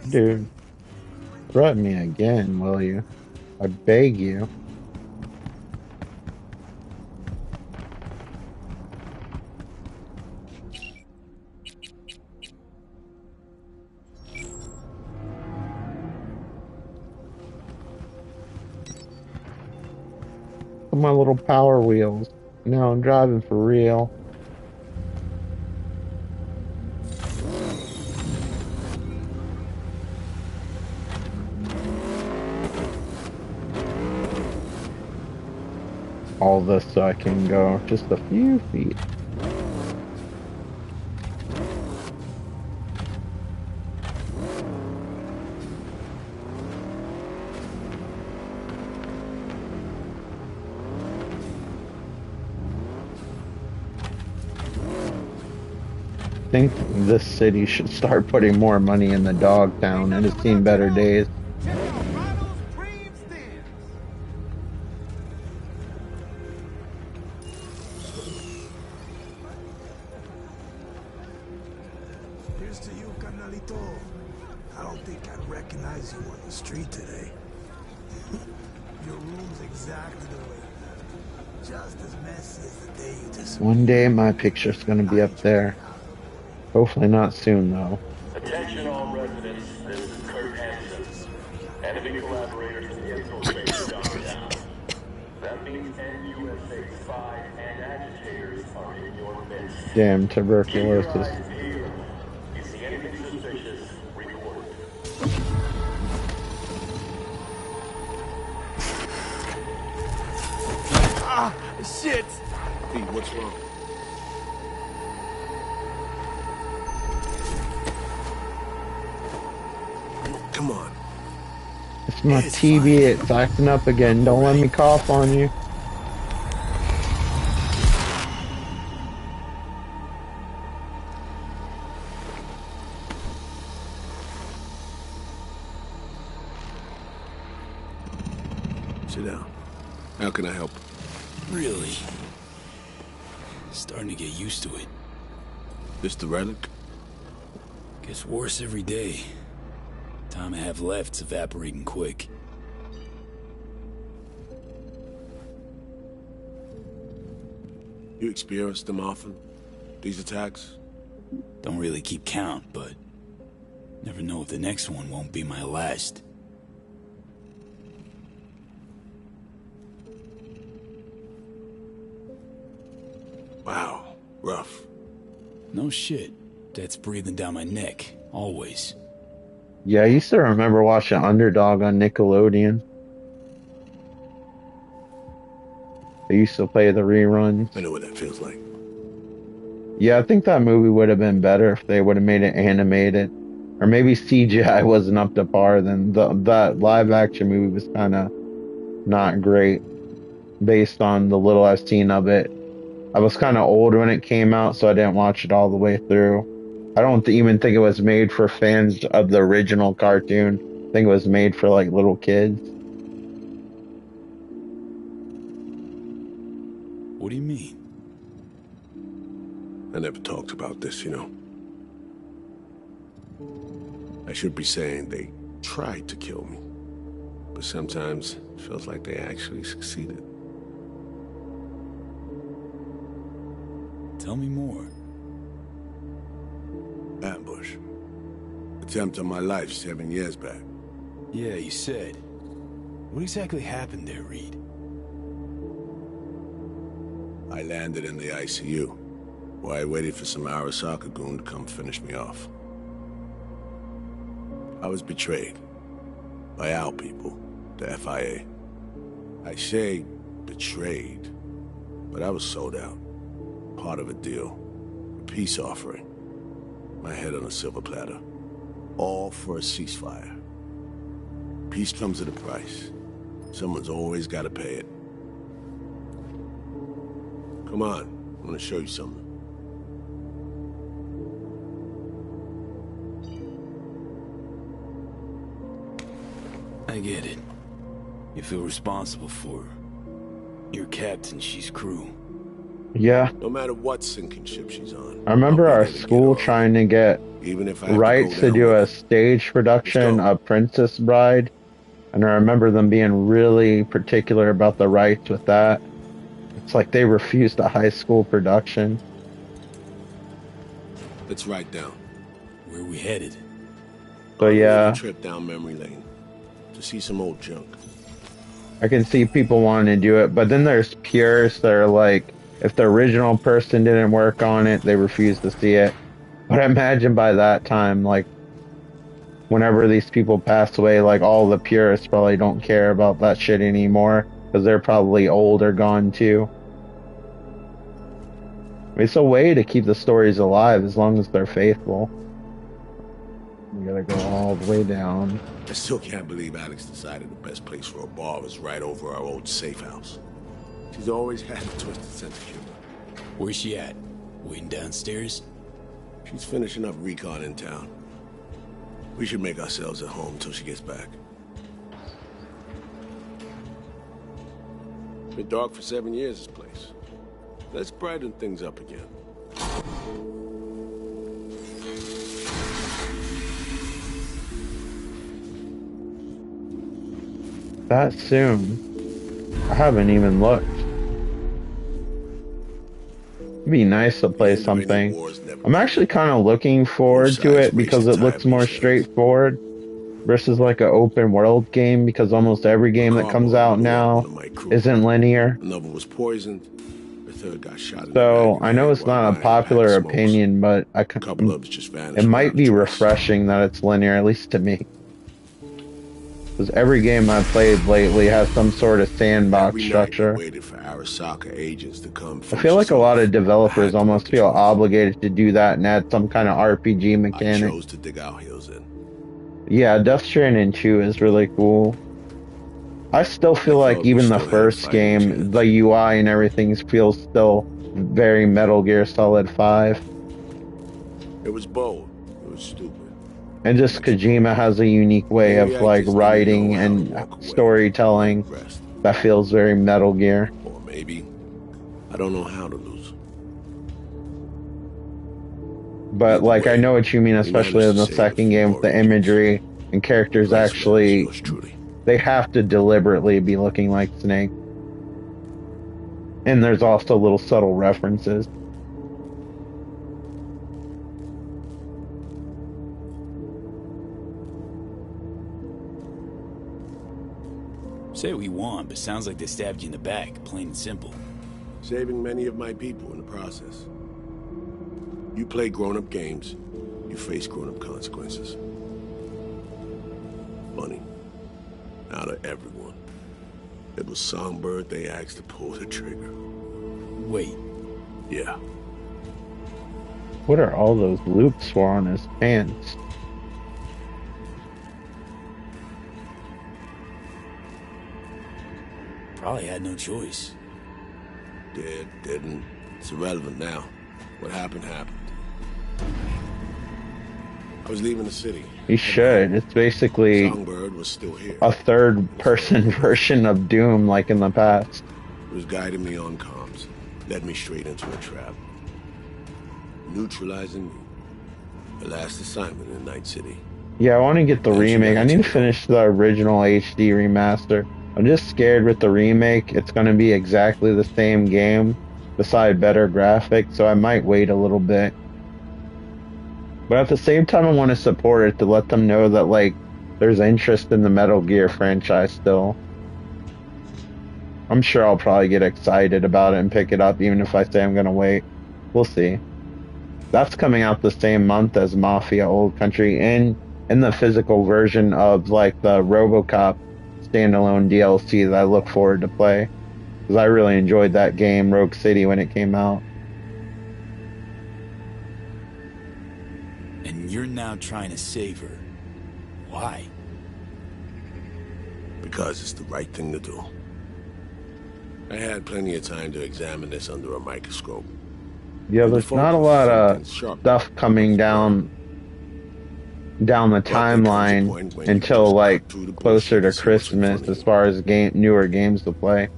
Dude, threaten me again, will you? I beg you. My little Power Wheels. Now I'm driving for real. All this so I can go just a few feet. I think this city should start putting more money in the dog town. It has seen better days. Here's to you, carnalito. I don't think I'd recognize you on the street today. Your room's exactly the way you left it. Just as messy as the day you disappeared. One day my picture's gonna be up there. Hopefully not soon, though. Attention all residents, this is Kurt Hansen. Enemy collaborators in the infiltration downtown. That means NUSA spies and agitators are in your midst. Damn tuberculosis. Keep your eyes peeled. You see anything suspicious, report it. Ah, shit! Hey, what's wrong? Come on. It's my TV, it's acting up again. Don't let me cough on you. Sit down. How can I help? Really? Starting to get used to it. This the relic? Gets worse every day. Time I have left's evaporating quick. You experience them often? These attacks? Don't really keep count, but never know if the next one won't be my last. Wow, rough. No shit. Death's breathing down my neck, always. Yeah, I used to remember watching Underdog on Nickelodeon. I used to play the reruns. I know what that feels like. Yeah, I think that movie would have been better if they would have made it animated. Or maybe CGI wasn't up to par, then that live action movie was kind of not great based on the little I've seen of it. I was kind of old when it came out, so I didn't watch it all the way through. I don't even think it was made for fans of the original cartoon. I think it was made for like little kids. What do you mean? I never talked about this, you know. I should be saying they tried to kill me, but sometimes it feels like they actually succeeded. Tell me more. Ambush. Attempt on my life 7 years back. Yeah, you said. What exactly happened there, Reed? I landed in the ICU, where I waited for some Arasaka goon to come finish me off. I was betrayed by our people, the FIA. I say betrayed, but I was sold out. Part of a deal, a peace offering. My head on a silver platter. All for a ceasefire. Peace comes at a price. Someone's always got to pay it. Come on, I want to show you something. I get it. You feel responsible for her. You're captain, she's crew. Yeah. No matter what sinking ship she's on. I remember our school trying to get Even if I have rights to do a stage production of Princess Bride. And I remember them being really particular about the rights with that. It's like they refused a high school production. Let's write down. Where are we headed? But yeah, A trip down memory lane to see some old junk. I can see people wanting to do it, but then there's purists that are like, if the original person didn't work on it, they refuse to see it. But I imagine by that time, like, whenever these people pass away, like, all the purists probably don't care about that shit anymore, because they're probably old or gone too. It's a way to keep the stories alive as long as they're faithful. We gotta go all the way down. I still can't believe Alex decided the best place for a bar was right over our old safe house. She's always had a twisted sense of humor. Where's she at? Waiting downstairs? She's finishing up recon in town. We should make ourselves at home until she gets back. Been dark for 7 years, this place. Let's brighten things up again. That soon? I haven't even looked. It'd be nice to play something. I'm actually kind of looking forward to it because it looks more straightforward versus like an open world game, because almost every game that comes out now isn't linear. Another was poisoned. The third got shot. So I know it's not a popular opinion, but it might be refreshing that it's linear, at least to me. Because every game I've played lately has some sort of sandbox structure. Waited for Arasaka agents to come. I feel like a lot of developers almost feel obligated to do that and add some kind of RPG mechanic. I chose to dig our heels in. Yeah, Death Stranding 2 is really cool. I still feel like even the first game, the UI and everything feels still very Metal Gear Solid 5. It was bold. It was stupid. And just Kojima has a unique way of like writing and storytelling that feels very Metal Gear. Or maybe I don't know how to lose. But like I know what you mean, especially in the second game with the imagery and characters actually, they have to deliberately be looking like Snake. And there's also little subtle references. Say what you want, but sounds like they stabbed you in the back, plain and simple. Saving many of my people in the process. You play grown-up games, you face grown-up consequences. Funny. Not to everyone. It was Songbird they asked to pull the trigger. Wait. Yeah. What are all those loops for on his pants? Probably had no choice. Did, didn't. It's irrelevant now. What happened, happened. I was leaving the city. He should. It's basically Songbird was still here. a third-person version of Doom like in the past. He was guiding me on comms. Led me straight into a trap. Neutralizing me. The last assignment in Night City. Yeah, I want to get the remake. I need to finish the original HD remaster. I'm just scared with the remake. It's going to be exactly the same game, beside better graphics, so I might wait a little bit. But at the same time, I want to support it to let them know that, like, there's interest in the Metal Gear franchise still. I'm sure I'll probably get excited about it and pick it up, even if I say I'm going to wait. We'll see. That's coming out the same month as Mafia Old Country in the physical version of, like, the RoboCop standalone DLC that I look forward to play. Because I really enjoyed that game, Rogue City, when it came out. And you're now trying to save her. Why? Because it's the right thing to do. I had plenty of time to examine this under a microscope. Yeah, there's not a lot of stuff coming down the timeline until like closer to Christmas as far as newer games to play.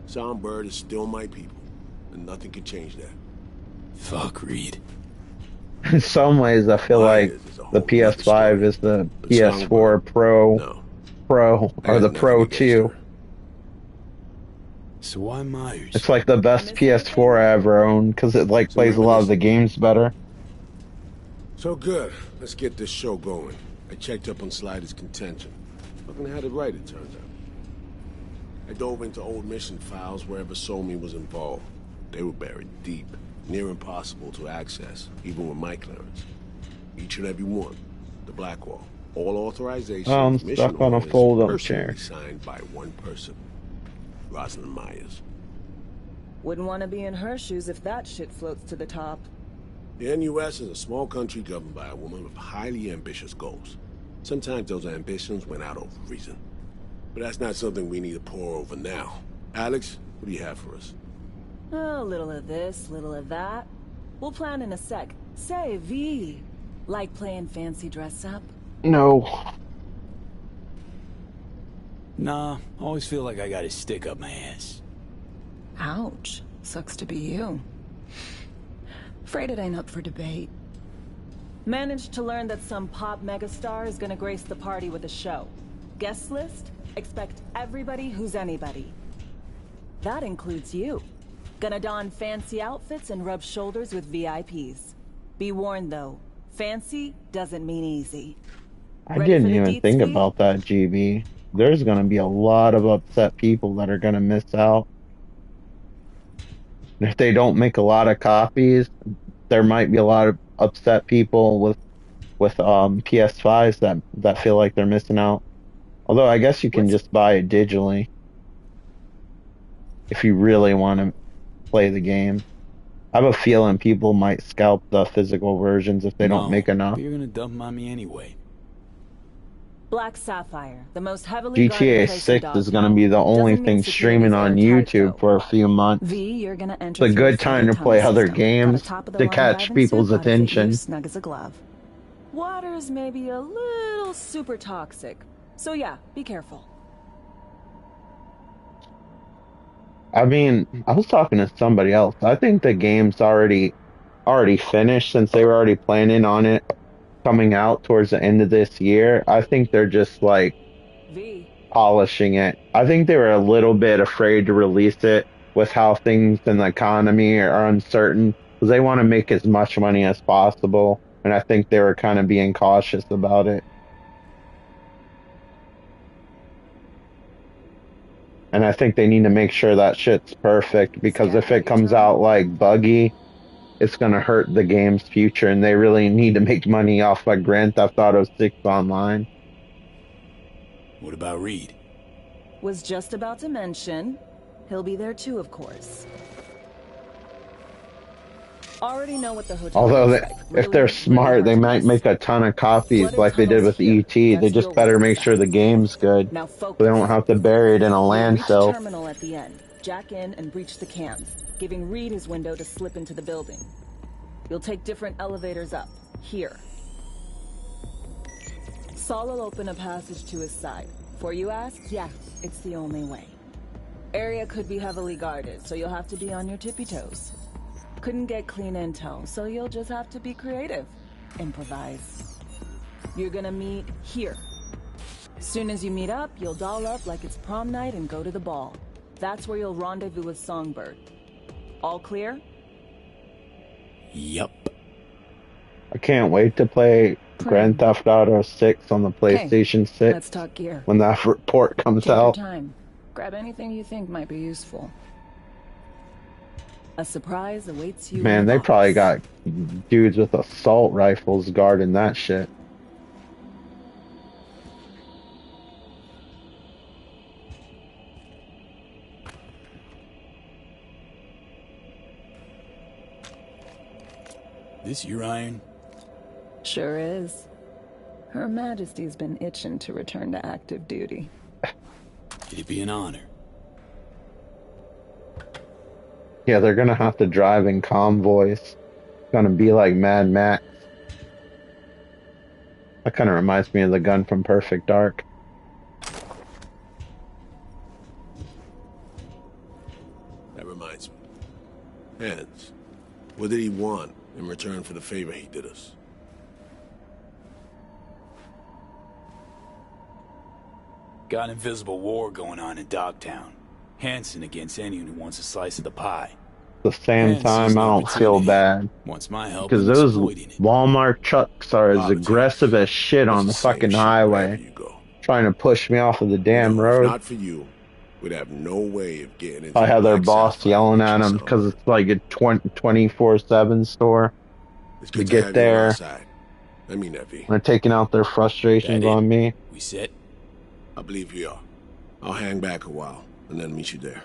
Songbird is still my people, and nothing can change that. Fuck Reed. In some ways, I feel like the PS5 is the PS4 Pro, or the Pro 2. So why Myers? It's like the best PS4 I ever owned because it like plays a lot of the games better. So good. Let's get this show going. I checked up on Slider's contention. Fucking had it right, it turns out. I dove into old mission files wherever Somi was involved. They were buried deep, near impossible to access, even with my clearance. Each and every one, the Blackwall, all authorizations, I'm stuck on a fold-up chair. Signed by one person, Rosalind Myers. Wouldn't want to be in her shoes if that shit floats to the top. The NUS is a small country governed by a woman with highly ambitious goals. Sometimes those ambitions went out over reason. But that's not something we need to pour over now. Alex, what do you have for us? A little of this, little of that. We'll plan in a sec. Say, V, like playing fancy dress up? No. Nah, always feel like I got a stick up my ass. Ouch. Sucks to be you. Afraid it ain't up for debate. Managed to learn that some pop megastar is gonna grace the party with a show. Guest list? Expect everybody who's anybody. That includes you. Gonna don fancy outfits and rub shoulders with VIPs. Be warned though, fancy doesn't mean easy. I didn't even think about that, GB. There's gonna be a lot of upset people that are gonna miss out. If they don't make a lot of copies, there might be a lot of upset people with PS5s that feel like they're missing out. Although I guess you can just buy it digitally if you really want to play the game. I have a feeling people might scalp the physical versions if they don't make enough. You're gonna dump on me anyway. Black Sapphire, the most heavily GTA 6 is going to be the only thing streaming on YouTube for a few months. V, you're gonna It's a good time to play other games to catch people's attention. Snug as a glove. Waters may be a little super toxic, so yeah, be careful. I mean, I was talking to somebody else. I think the game's already finished since they were already planning on it coming out towards the end of this year. I think they're just like polishing it. I think they were a little bit afraid to release it with how things in the economy are uncertain because they want to make as much money as possible. And I think they were kind of being cautious about it. And I think they need to make sure that shit's perfect because if it comes out like buggy, it's gonna hurt the game's future, and they really need to make money off of Grand Theft Auto 6 Online. What about Reed? Was just about to mention, he'll be there too, of course. Already know what the hotel Although, looks they, like. if they're smart, they might make a ton of copies like they did with E.T. They just better make sure the game's good, Now so they don't have to bury it in a You'll reach landfill. terminal at the end. Jack in and breach the cams, giving Reed his window to slip into the building. You'll take different elevators up. Here. Saul will open a passage to his side. For you ask? Yeah, it's the only way. Area could be heavily guarded, so you'll have to be on your tippy toes. Couldn't get clean intel, so you'll just have to be creative. Improvise. You're gonna meet here. Soon as you meet up, you'll doll up like it's prom night and go to the ball. That's where you'll rendezvous with Songbird. All clear? Yup. I can't wait to play Grand Theft Auto 6 on the PlayStation 6 let's talk gear. when that port comes Take your out. time. Grab anything you think might be useful. A surprise awaits you. Man, they probably got dudes with assault rifles guarding that shit. This your iron? Sure is. Her Majesty's been itching to return to active duty. It'd be an honor. Yeah, they're gonna have to drive in convoys. It's gonna be like Mad Max. That kind of reminds me of the gun from Perfect Dark. That reminds me. Hands, what did he want in return for the favor he did us? Got an invisible war going on in Dogtown. Hanson against anyone who wants a slice of the pie. At the same time, I don't feel bad. Wants my help Because in those exploiting it. Walmart trucks are as aggressive as shit on the fucking highway. Trying to push me off of the damn If road. not for you, we'd have no way of getting into I have the their Black boss Sapphire yelling at them Zone. because it's like a 24/7 store. It's To good to get have you on our there, side. I mean that, V. they're taking out their frustrations on me. We set? I believe we are. I'll hang back a while and then meet you there.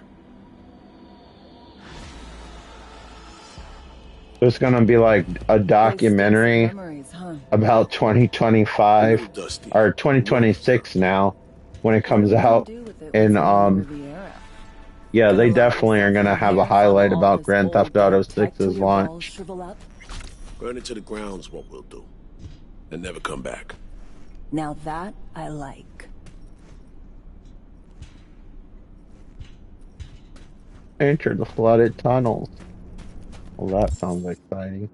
There's gonna be like a documentary about 2025 or 2026 now when it comes out, and yeah, they definitely are gonna have a highlight about Grand Theft Auto 6's launch. Burn it to the ground's what we'll do, and never come back. Now that I like. Enter the flooded tunnels. Well, that sounds exciting.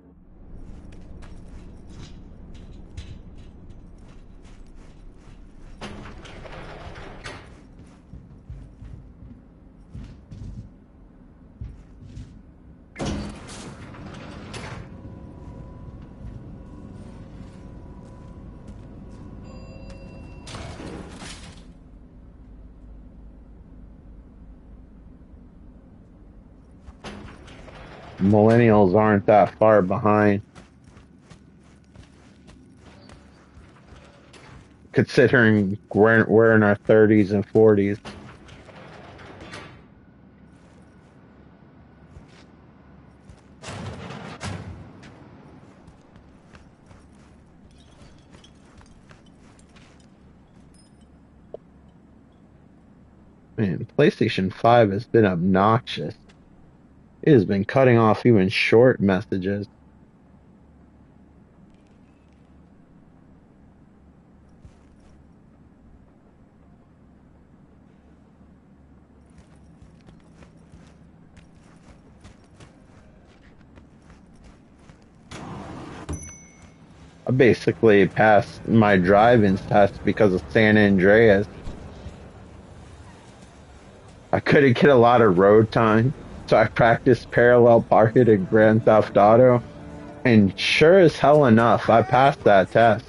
Millennials aren't that far behind. Considering we're in our 30s and 40s. Man, PlayStation 5 has been obnoxious. It has been cutting off even short messages. I basically passed my driving test because of San Andreas. I couldn't get a lot of road time, so I practiced parallel parking in Grand Theft Auto, and sure as hell enough, I passed that test.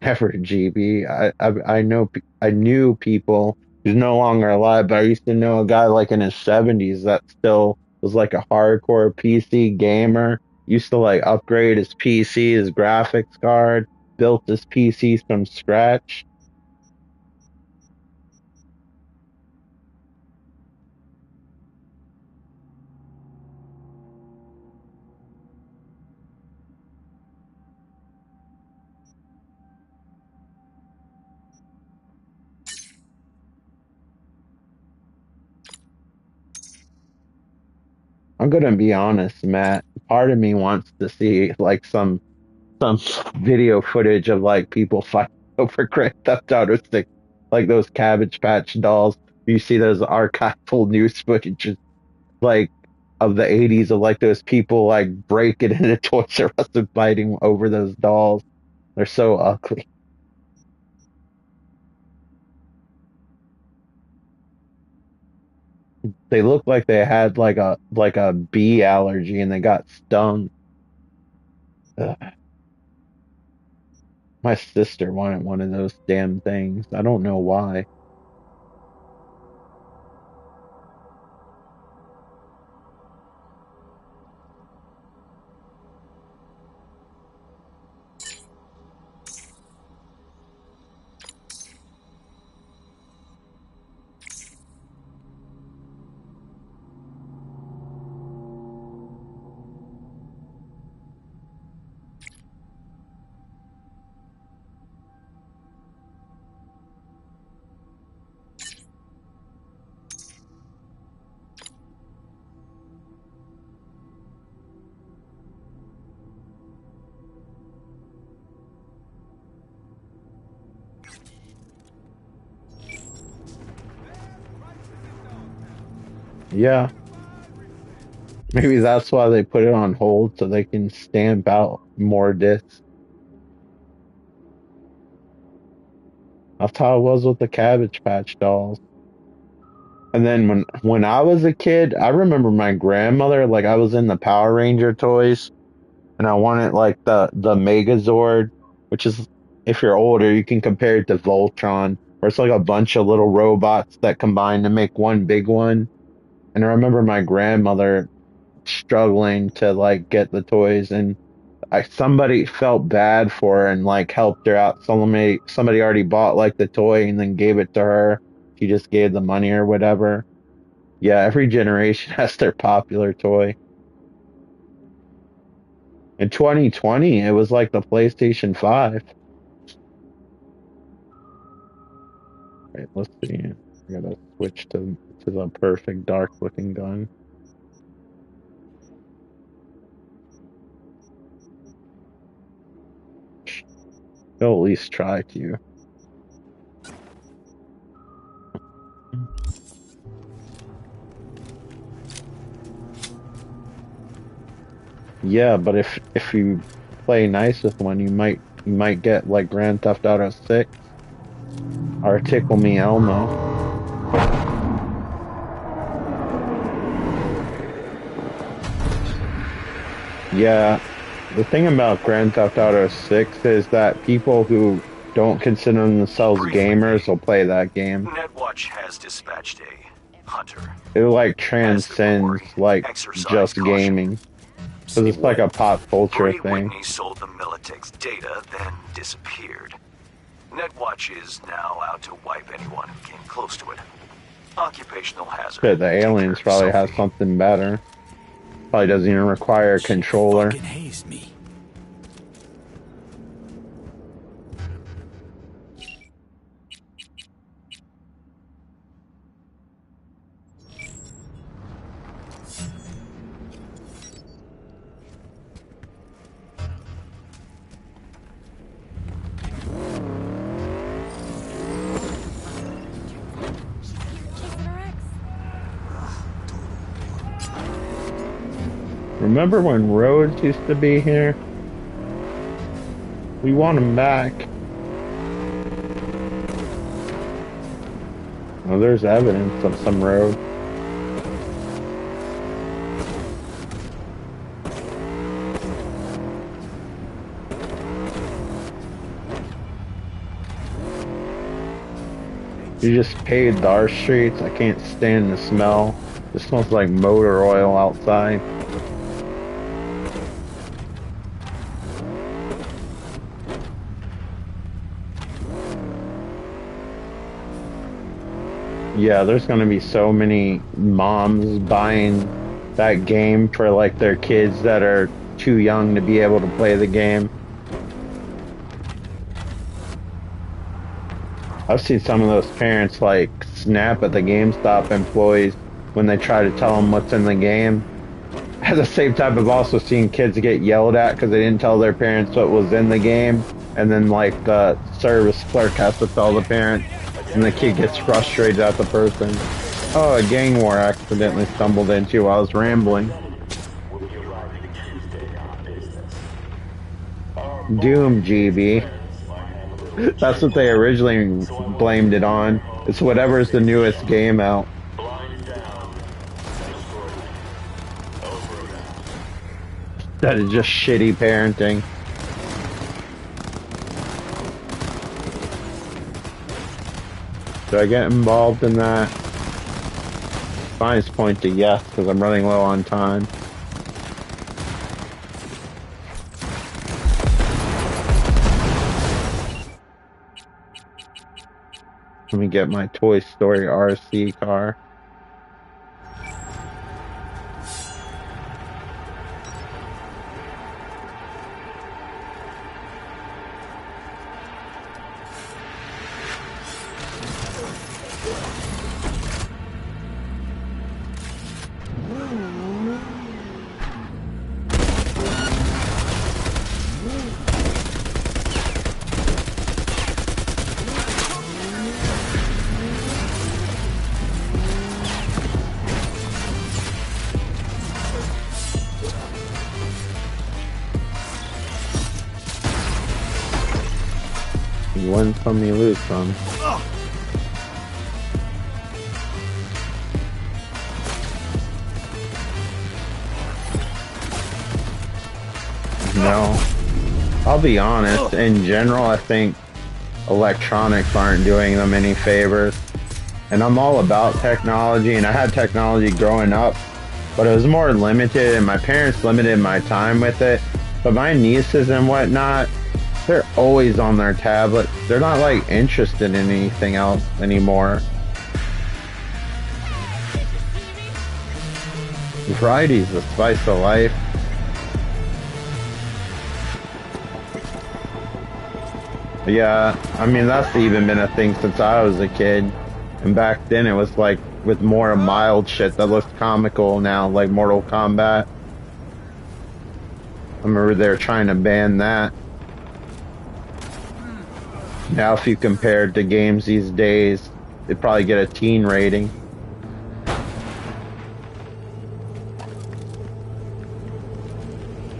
Never, GB. I knew people who's no longer alive, but I used to know a guy like in his 70s that still was like a hardcore PC gamer. Used to like upgrade his PC, his graphics card, built his PC from scratch. I'm gonna be honest, Matt. Part of me wants to see like some video footage of like people fighting over Grand Theft Auto 6, like those Cabbage Patch dolls. You see those archival news footage like of the 80s of like those people like breaking into Toys R Us and fighting over those dolls. They're so ugly. They look like they had like a bee allergy and they got stung. Ugh. My sister wanted one of those damn things. I don't know why. Yeah, maybe that's why they put it on hold so they can stamp out more discs. That's how it was with the Cabbage Patch dolls. And then when I was a kid, I remember my grandmother, like I was in the Power Ranger toys and I wanted like the Megazord, which is if you're older, you can compare it to Voltron, where it's like a bunch of little robots that combine to make one big one. And I remember my grandmother struggling to like get the toys and somebody felt bad for her and like helped her out. Somebody already bought like the toy and then gave it to her. She just gave the money or whatever. Yeah, every generation has their popular toy. In 2020, it was like the PlayStation 5. Right, let's see. I gotta switch to the perfect dark looking gun. They'll at least try to. Yeah, but if you play nice with one, you might get like Grand Theft Auto 6 or Tickle Me Elmo. Yeah, the thing about Grand Theft Auto 6 is that people who don't consider themselves gamers will play that game. Netwatch has dispatched a hunter. It like transcends like just gaming. Because it's like a pop culture thing. Whitney sold the Militech's data, then disappeared. Netwatch is now out to wipe anyone who came close to it. Occupational hazard. Shit, the aliens probably have something better. Probably doesn't even require a controller. Fucking hazed me. Remember when Rhodes used to be here? We want him back. Oh, there's evidence of some road. You just paved our streets. I can't stand the smell. It smells like motor oil outside. Yeah, there's gonna be so many moms buying that game for like their kids that are too young to be able to play the game. I've seen some of those parents like snap at the GameStop employees when they try to tell them what's in the game. At the same time, I've also seen kids get yelled at because they didn't tell their parents what was in the game, and then like the service clerk has to tell the parent, and the kid gets frustrated at the person. Oh, a gang war I accidentally stumbled into while I was rambling. Doom, GB. That's what they originally blamed it on. It's whatever's the newest game out. That is just shitty parenting. Do I get involved in that? Finest point to yes, because I'm running low on time. Let me get my Toy Story RC car. You win some, you lose some. No. I'll be honest, in general, I think electronics aren't doing them any favors. And I'm all about technology, and I had technology growing up, but it was more limited, and my parents limited my time with it. But my nieces and whatnot, they're always on their tablets. They're not like interested in anything else anymore. Variety's the spice of life. Yeah, I mean, that's even been a thing since I was a kid. And back then it was like with more mild shit that looks comical now, like Mortal Kombat. I remember they were trying to ban that. Now if you compare it to games these days, they'd probably get a teen rating.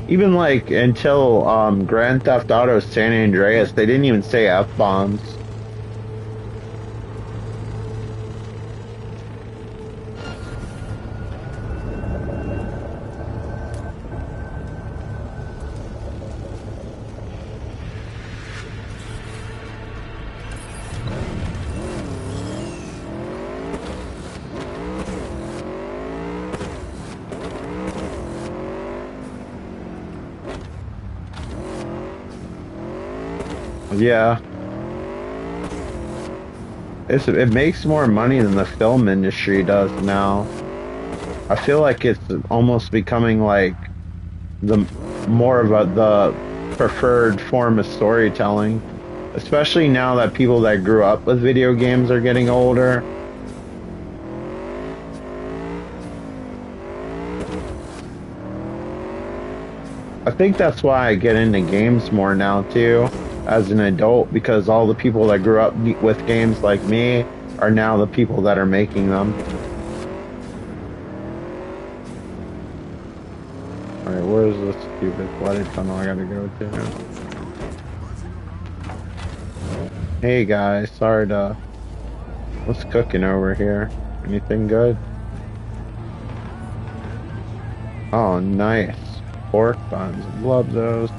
Even like until Grand Theft Auto San Andreas, they didn't even say F-bombs. Yeah. It makes more money than the film industry does now. I feel like it's almost becoming like the preferred form of storytelling. Especially now that people that grew up with video games are getting older. I think that's why I get into games more now too, as an adult, because all the people that grew up with games like me are now the people that are making them. Alright, where's this stupid flooded tunnel I gotta go to? Hey guys, sorry to... What's cooking over here? Anything good? Oh, nice. Pork buns. Love those.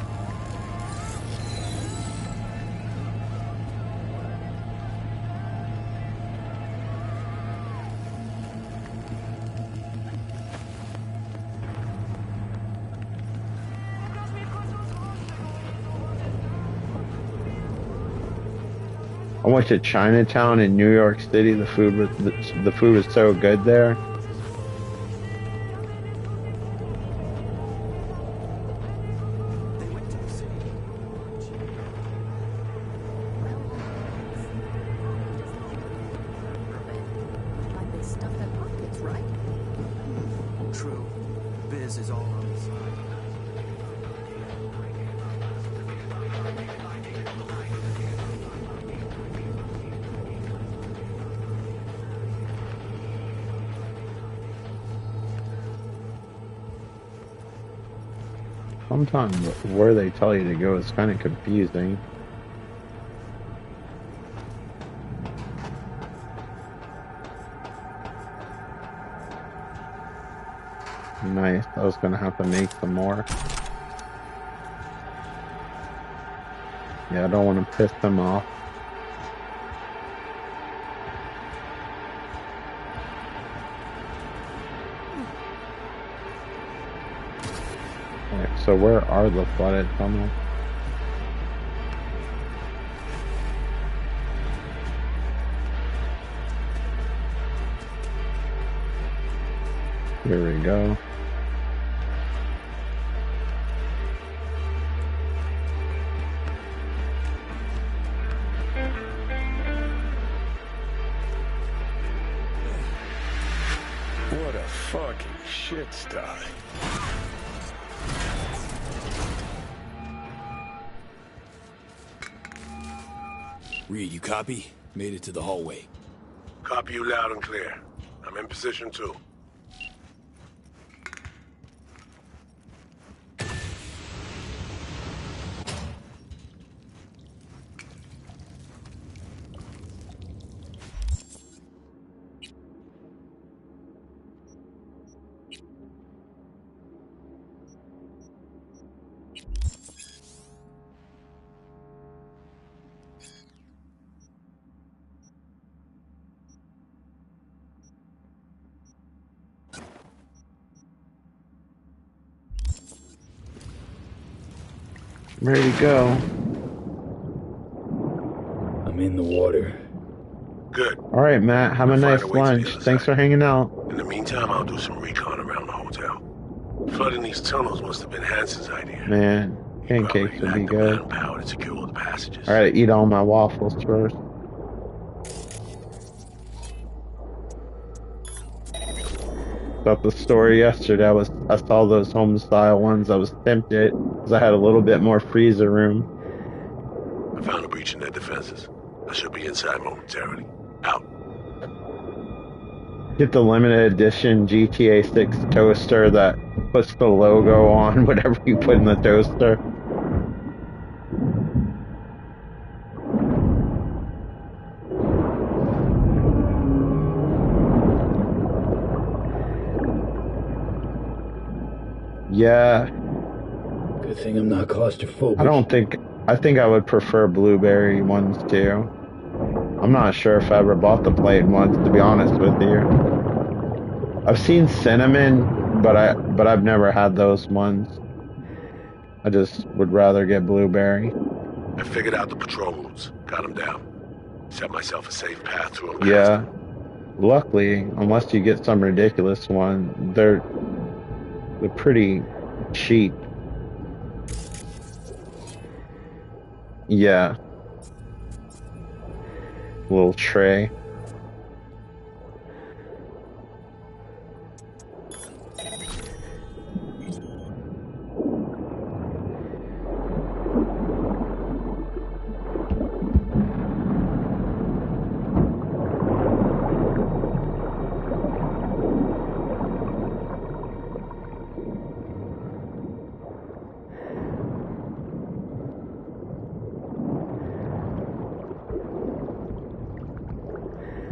I went to Chinatown in New York City. The food was so good there. True. Biz is all on the side. Sometimes where they tell you to go is kind of confusing. Nice. I was gonna have to make some more. Yeah, I don't want to piss them off. Alright, so where are the flooded tunnels? Here we go. What a fucking shit sty. Reed, you copy? Made it to the hallway. Copy you loud and clear. I'm in position too. Ready to go. I'm in the water. Good. Alright, Matt, have a nice lunch. Thanks for hanging out. In the meantime, I'll do some recon around the hotel. Flooding these tunnels must have been Hansen's idea. Man, pancakes would be good. Manpower to secure the passages. Alright, eat all my waffles first. About the store yesterday, I saw those home style ones. I was tempted because I had a little bit more freezer room. I found a breach in their defenses. I should be inside momentarily. Out. Get the limited edition GTA 6 toaster that puts the logo on whatever you put in the toaster. Yeah. Good thing I'm not claustrophobic. I think I would prefer blueberry ones too. I'm not sure if I ever bought the plain ones, to be honest with you. I've seen cinnamon, but I've never had those ones. I just would rather get blueberry. I figured out the patrol routes. Got them down. Set myself a safe path through them. Yeah. Luckily, unless you get some ridiculous one, they're pretty cheap. Yeah. Little tray.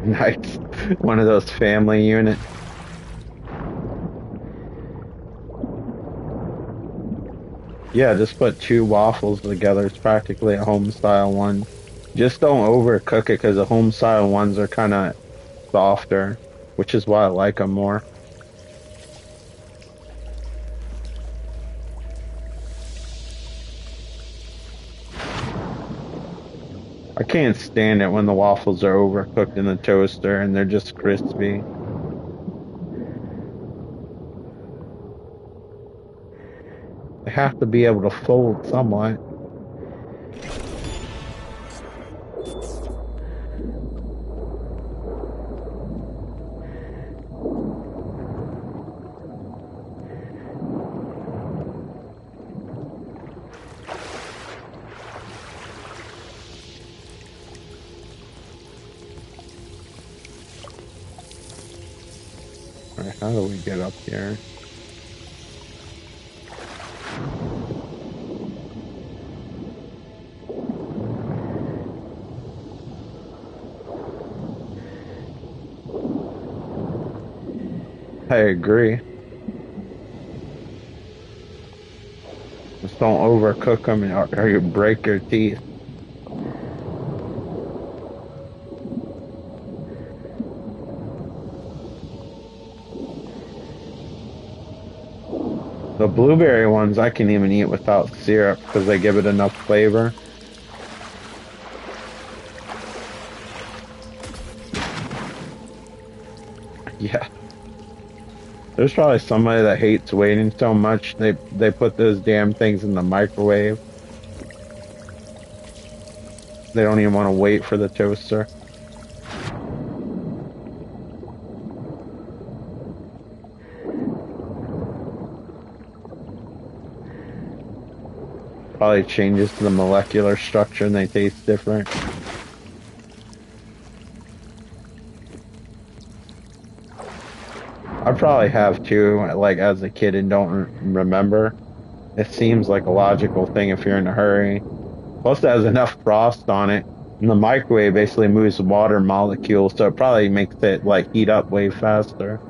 Nice. One of those family units. Yeah, just put two waffles together. It's practically a home style one. Just don't overcook it because the home style ones are kind of softer, which is why I like them more. I can't stand it when the waffles are overcooked in the toaster and they're just crispy. They have to be able to fold somewhat. Alright, how do we get up here? I agree. Just don't overcook them or you break your teeth. The blueberry ones I can even eat without syrup because they give it enough flavor. Yeah. There's probably somebody that hates waiting so much they put those damn things in the microwave. They don't even want to wait for the toaster. Probably changes to the molecular structure and they taste different. I probably have too, like as a kid and don't remember. It seems like a logical thing if you're in a hurry. Plus it has enough frost on it. And the microwave basically moves water molecules, so it probably makes it like heat up way faster.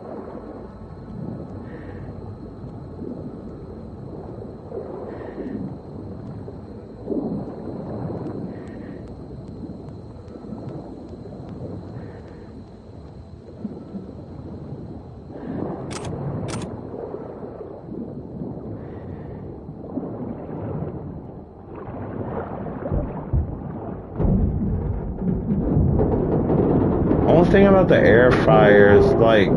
Only thing about the air fryer is like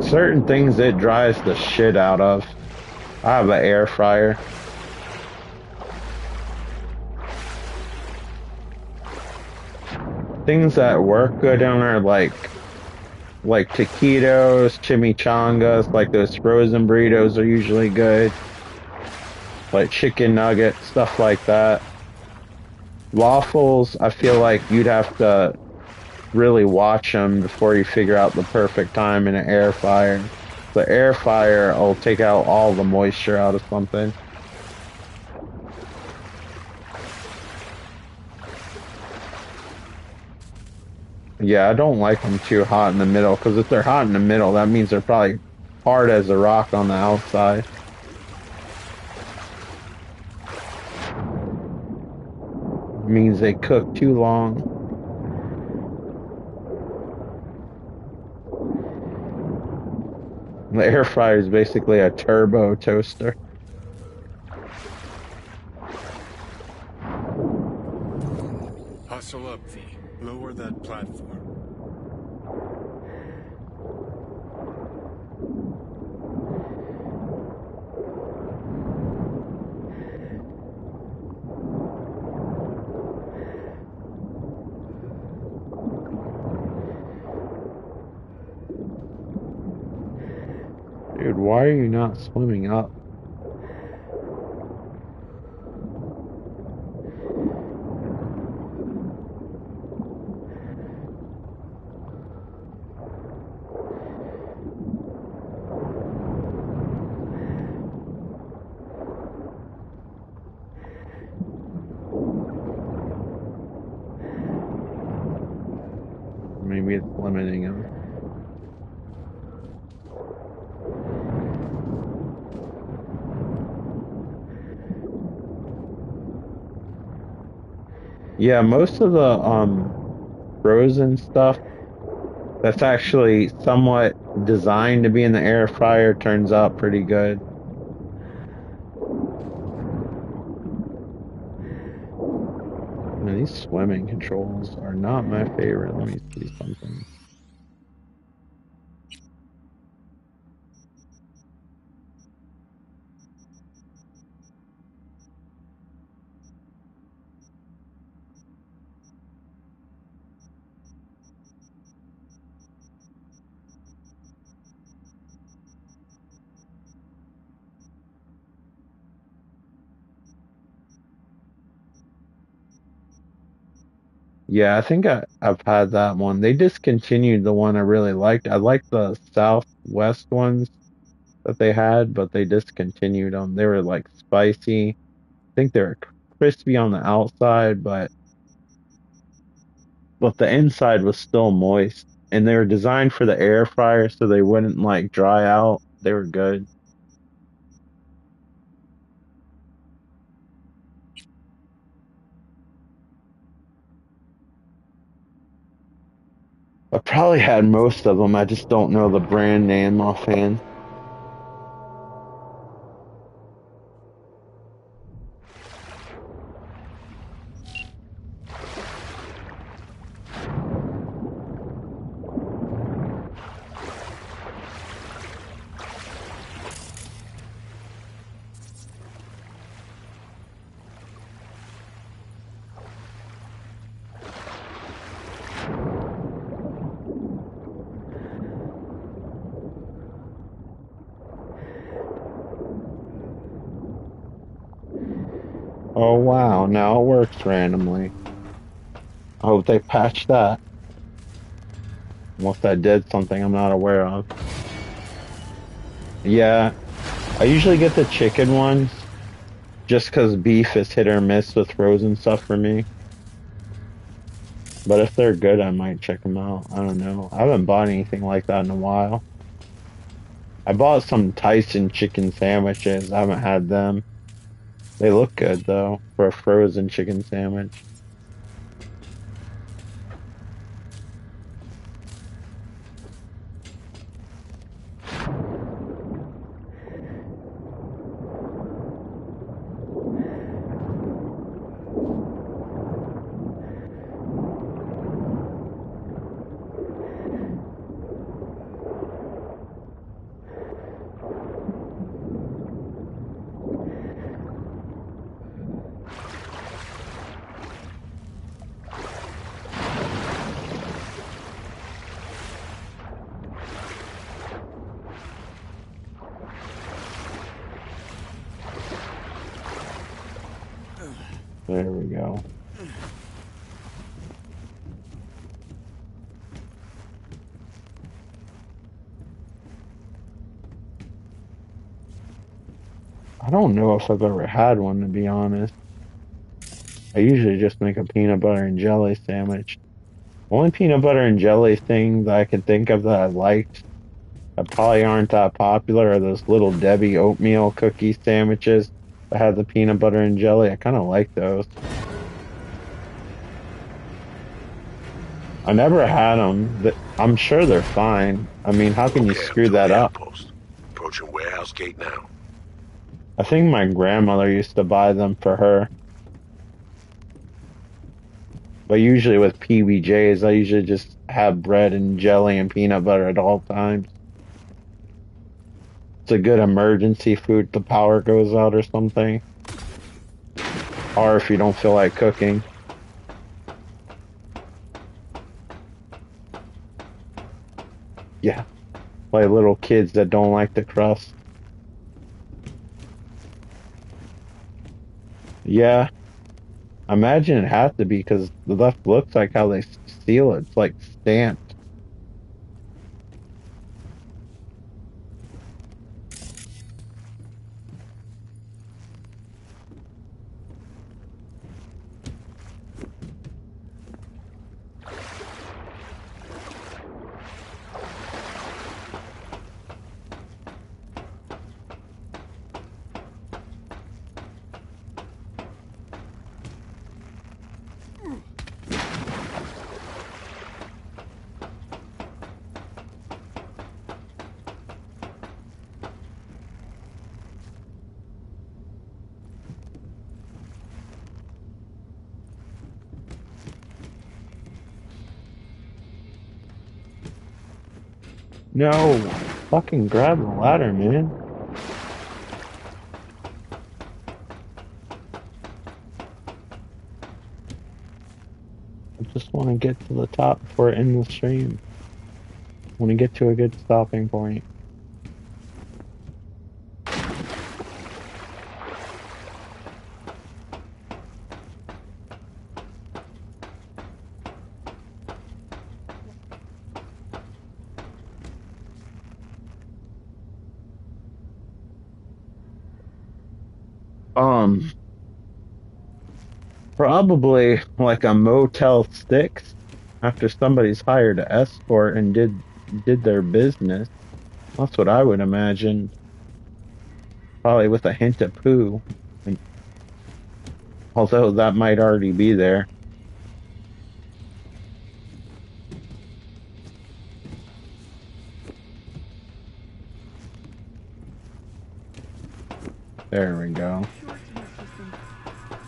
certain things it dries the shit out of. I have an air fryer. Things that work good on are like taquitos, chimichangas, like those frozen burritos are usually good. Like chicken nuggets, stuff like that. Waffles, I feel like you'd have to really watch them before you figure out the perfect time in an air fryer. The air fryer will take out all the moisture out of something. Yeah, I don't like them too hot in the middle, because if they're hot in the middle, that means they're probably hard as a rock on the outside. It means they cook too long. The air fryer is basically a turbo toaster. Hustle up, V. Lower that platform. Dude, why are you not swimming up? Maybe it's limiting him. Yeah, most of the frozen stuff that's actually somewhat designed to be in the air fryer turns out pretty good. And Man, these swimming controls are not my favorite. Let me see something. Yeah, I think I've had that one. They discontinued the one I really liked. I liked the Southwest ones that they had, but they discontinued them. They were like spicy. I think they were crispy on the outside, but the inside was still moist. And they were designed for the air fryer so they wouldn't like dry out. They were good. I probably had most of them. I just don't know the brand name offhand. Oh wow, now it works randomly. I hope they patch that. Unless I did something I'm not aware of. Yeah, I usually get the chicken ones just 'cause beef is hit or miss with frozen stuff for me. But if they're good, I might check them out. I don't know. I haven't bought anything like that in a while. I bought some Tyson chicken sandwiches. I haven't had them. They look good though for a frozen chicken sandwich. There we go. I don't know if I've ever had one, to be honest. I usually just make a peanut butter and jelly sandwich. Only peanut butter and jelly thing that I can think of that I liked that probably aren't that popular are those little Debbie oatmeal cookie sandwiches that have the peanut butter and jelly. I kind of like those. I never had them. I'm sure they're fine. I mean, how can you screw that up? Approaching warehouse gate now. I think my grandmother used to buy them for her. But usually with PBJs, I usually just have bread and jelly and peanut butter at all times. It's a good emergency food if the power goes out or something. Or if you don't feel like cooking. Yeah. Like little kids that don't like the crust. Yeah. I imagine it has to be because the left looks like how they seal it. It's like stamped. No! Fucking grab the ladder, man. I just want to get to the top before it ends the stream. I want to get to a good stopping point. Probably like a Motel 6 after somebody's hired an escort and did their business. That's what I would imagine. Probably with a hint of poo. And, although that might already be there. There we go.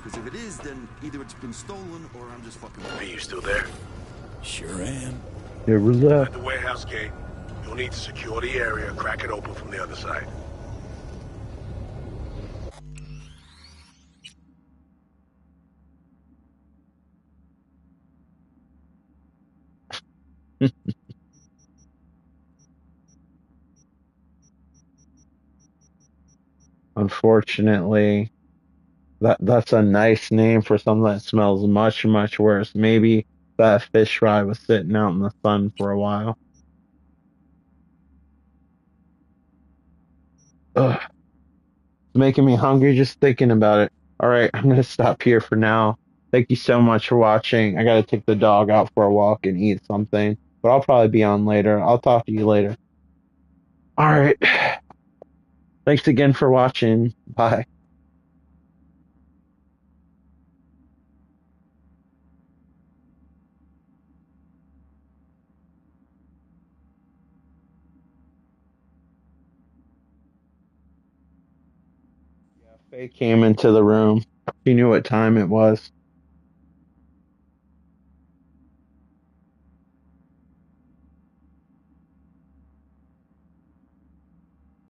Because if it is, then either it's been stolen or I'm just fucking... Are you still there? Sure am. It was At the warehouse gate. You'll need to secure the area, crack it open from the other side. Unfortunately, that's a nice name for something that smells much, much worse. Maybe that fish fry was sitting out in the sun for a while. Ugh. It's making me hungry just thinking about it. Alright, I'm gonna stop here for now. Thank you so much for watching. I gotta take the dog out for a walk and eat something. But I'll probably be on later. I'll talk to you later. Alright. Thanks again for watching. Bye. Faye came into the room. She knew what time it was.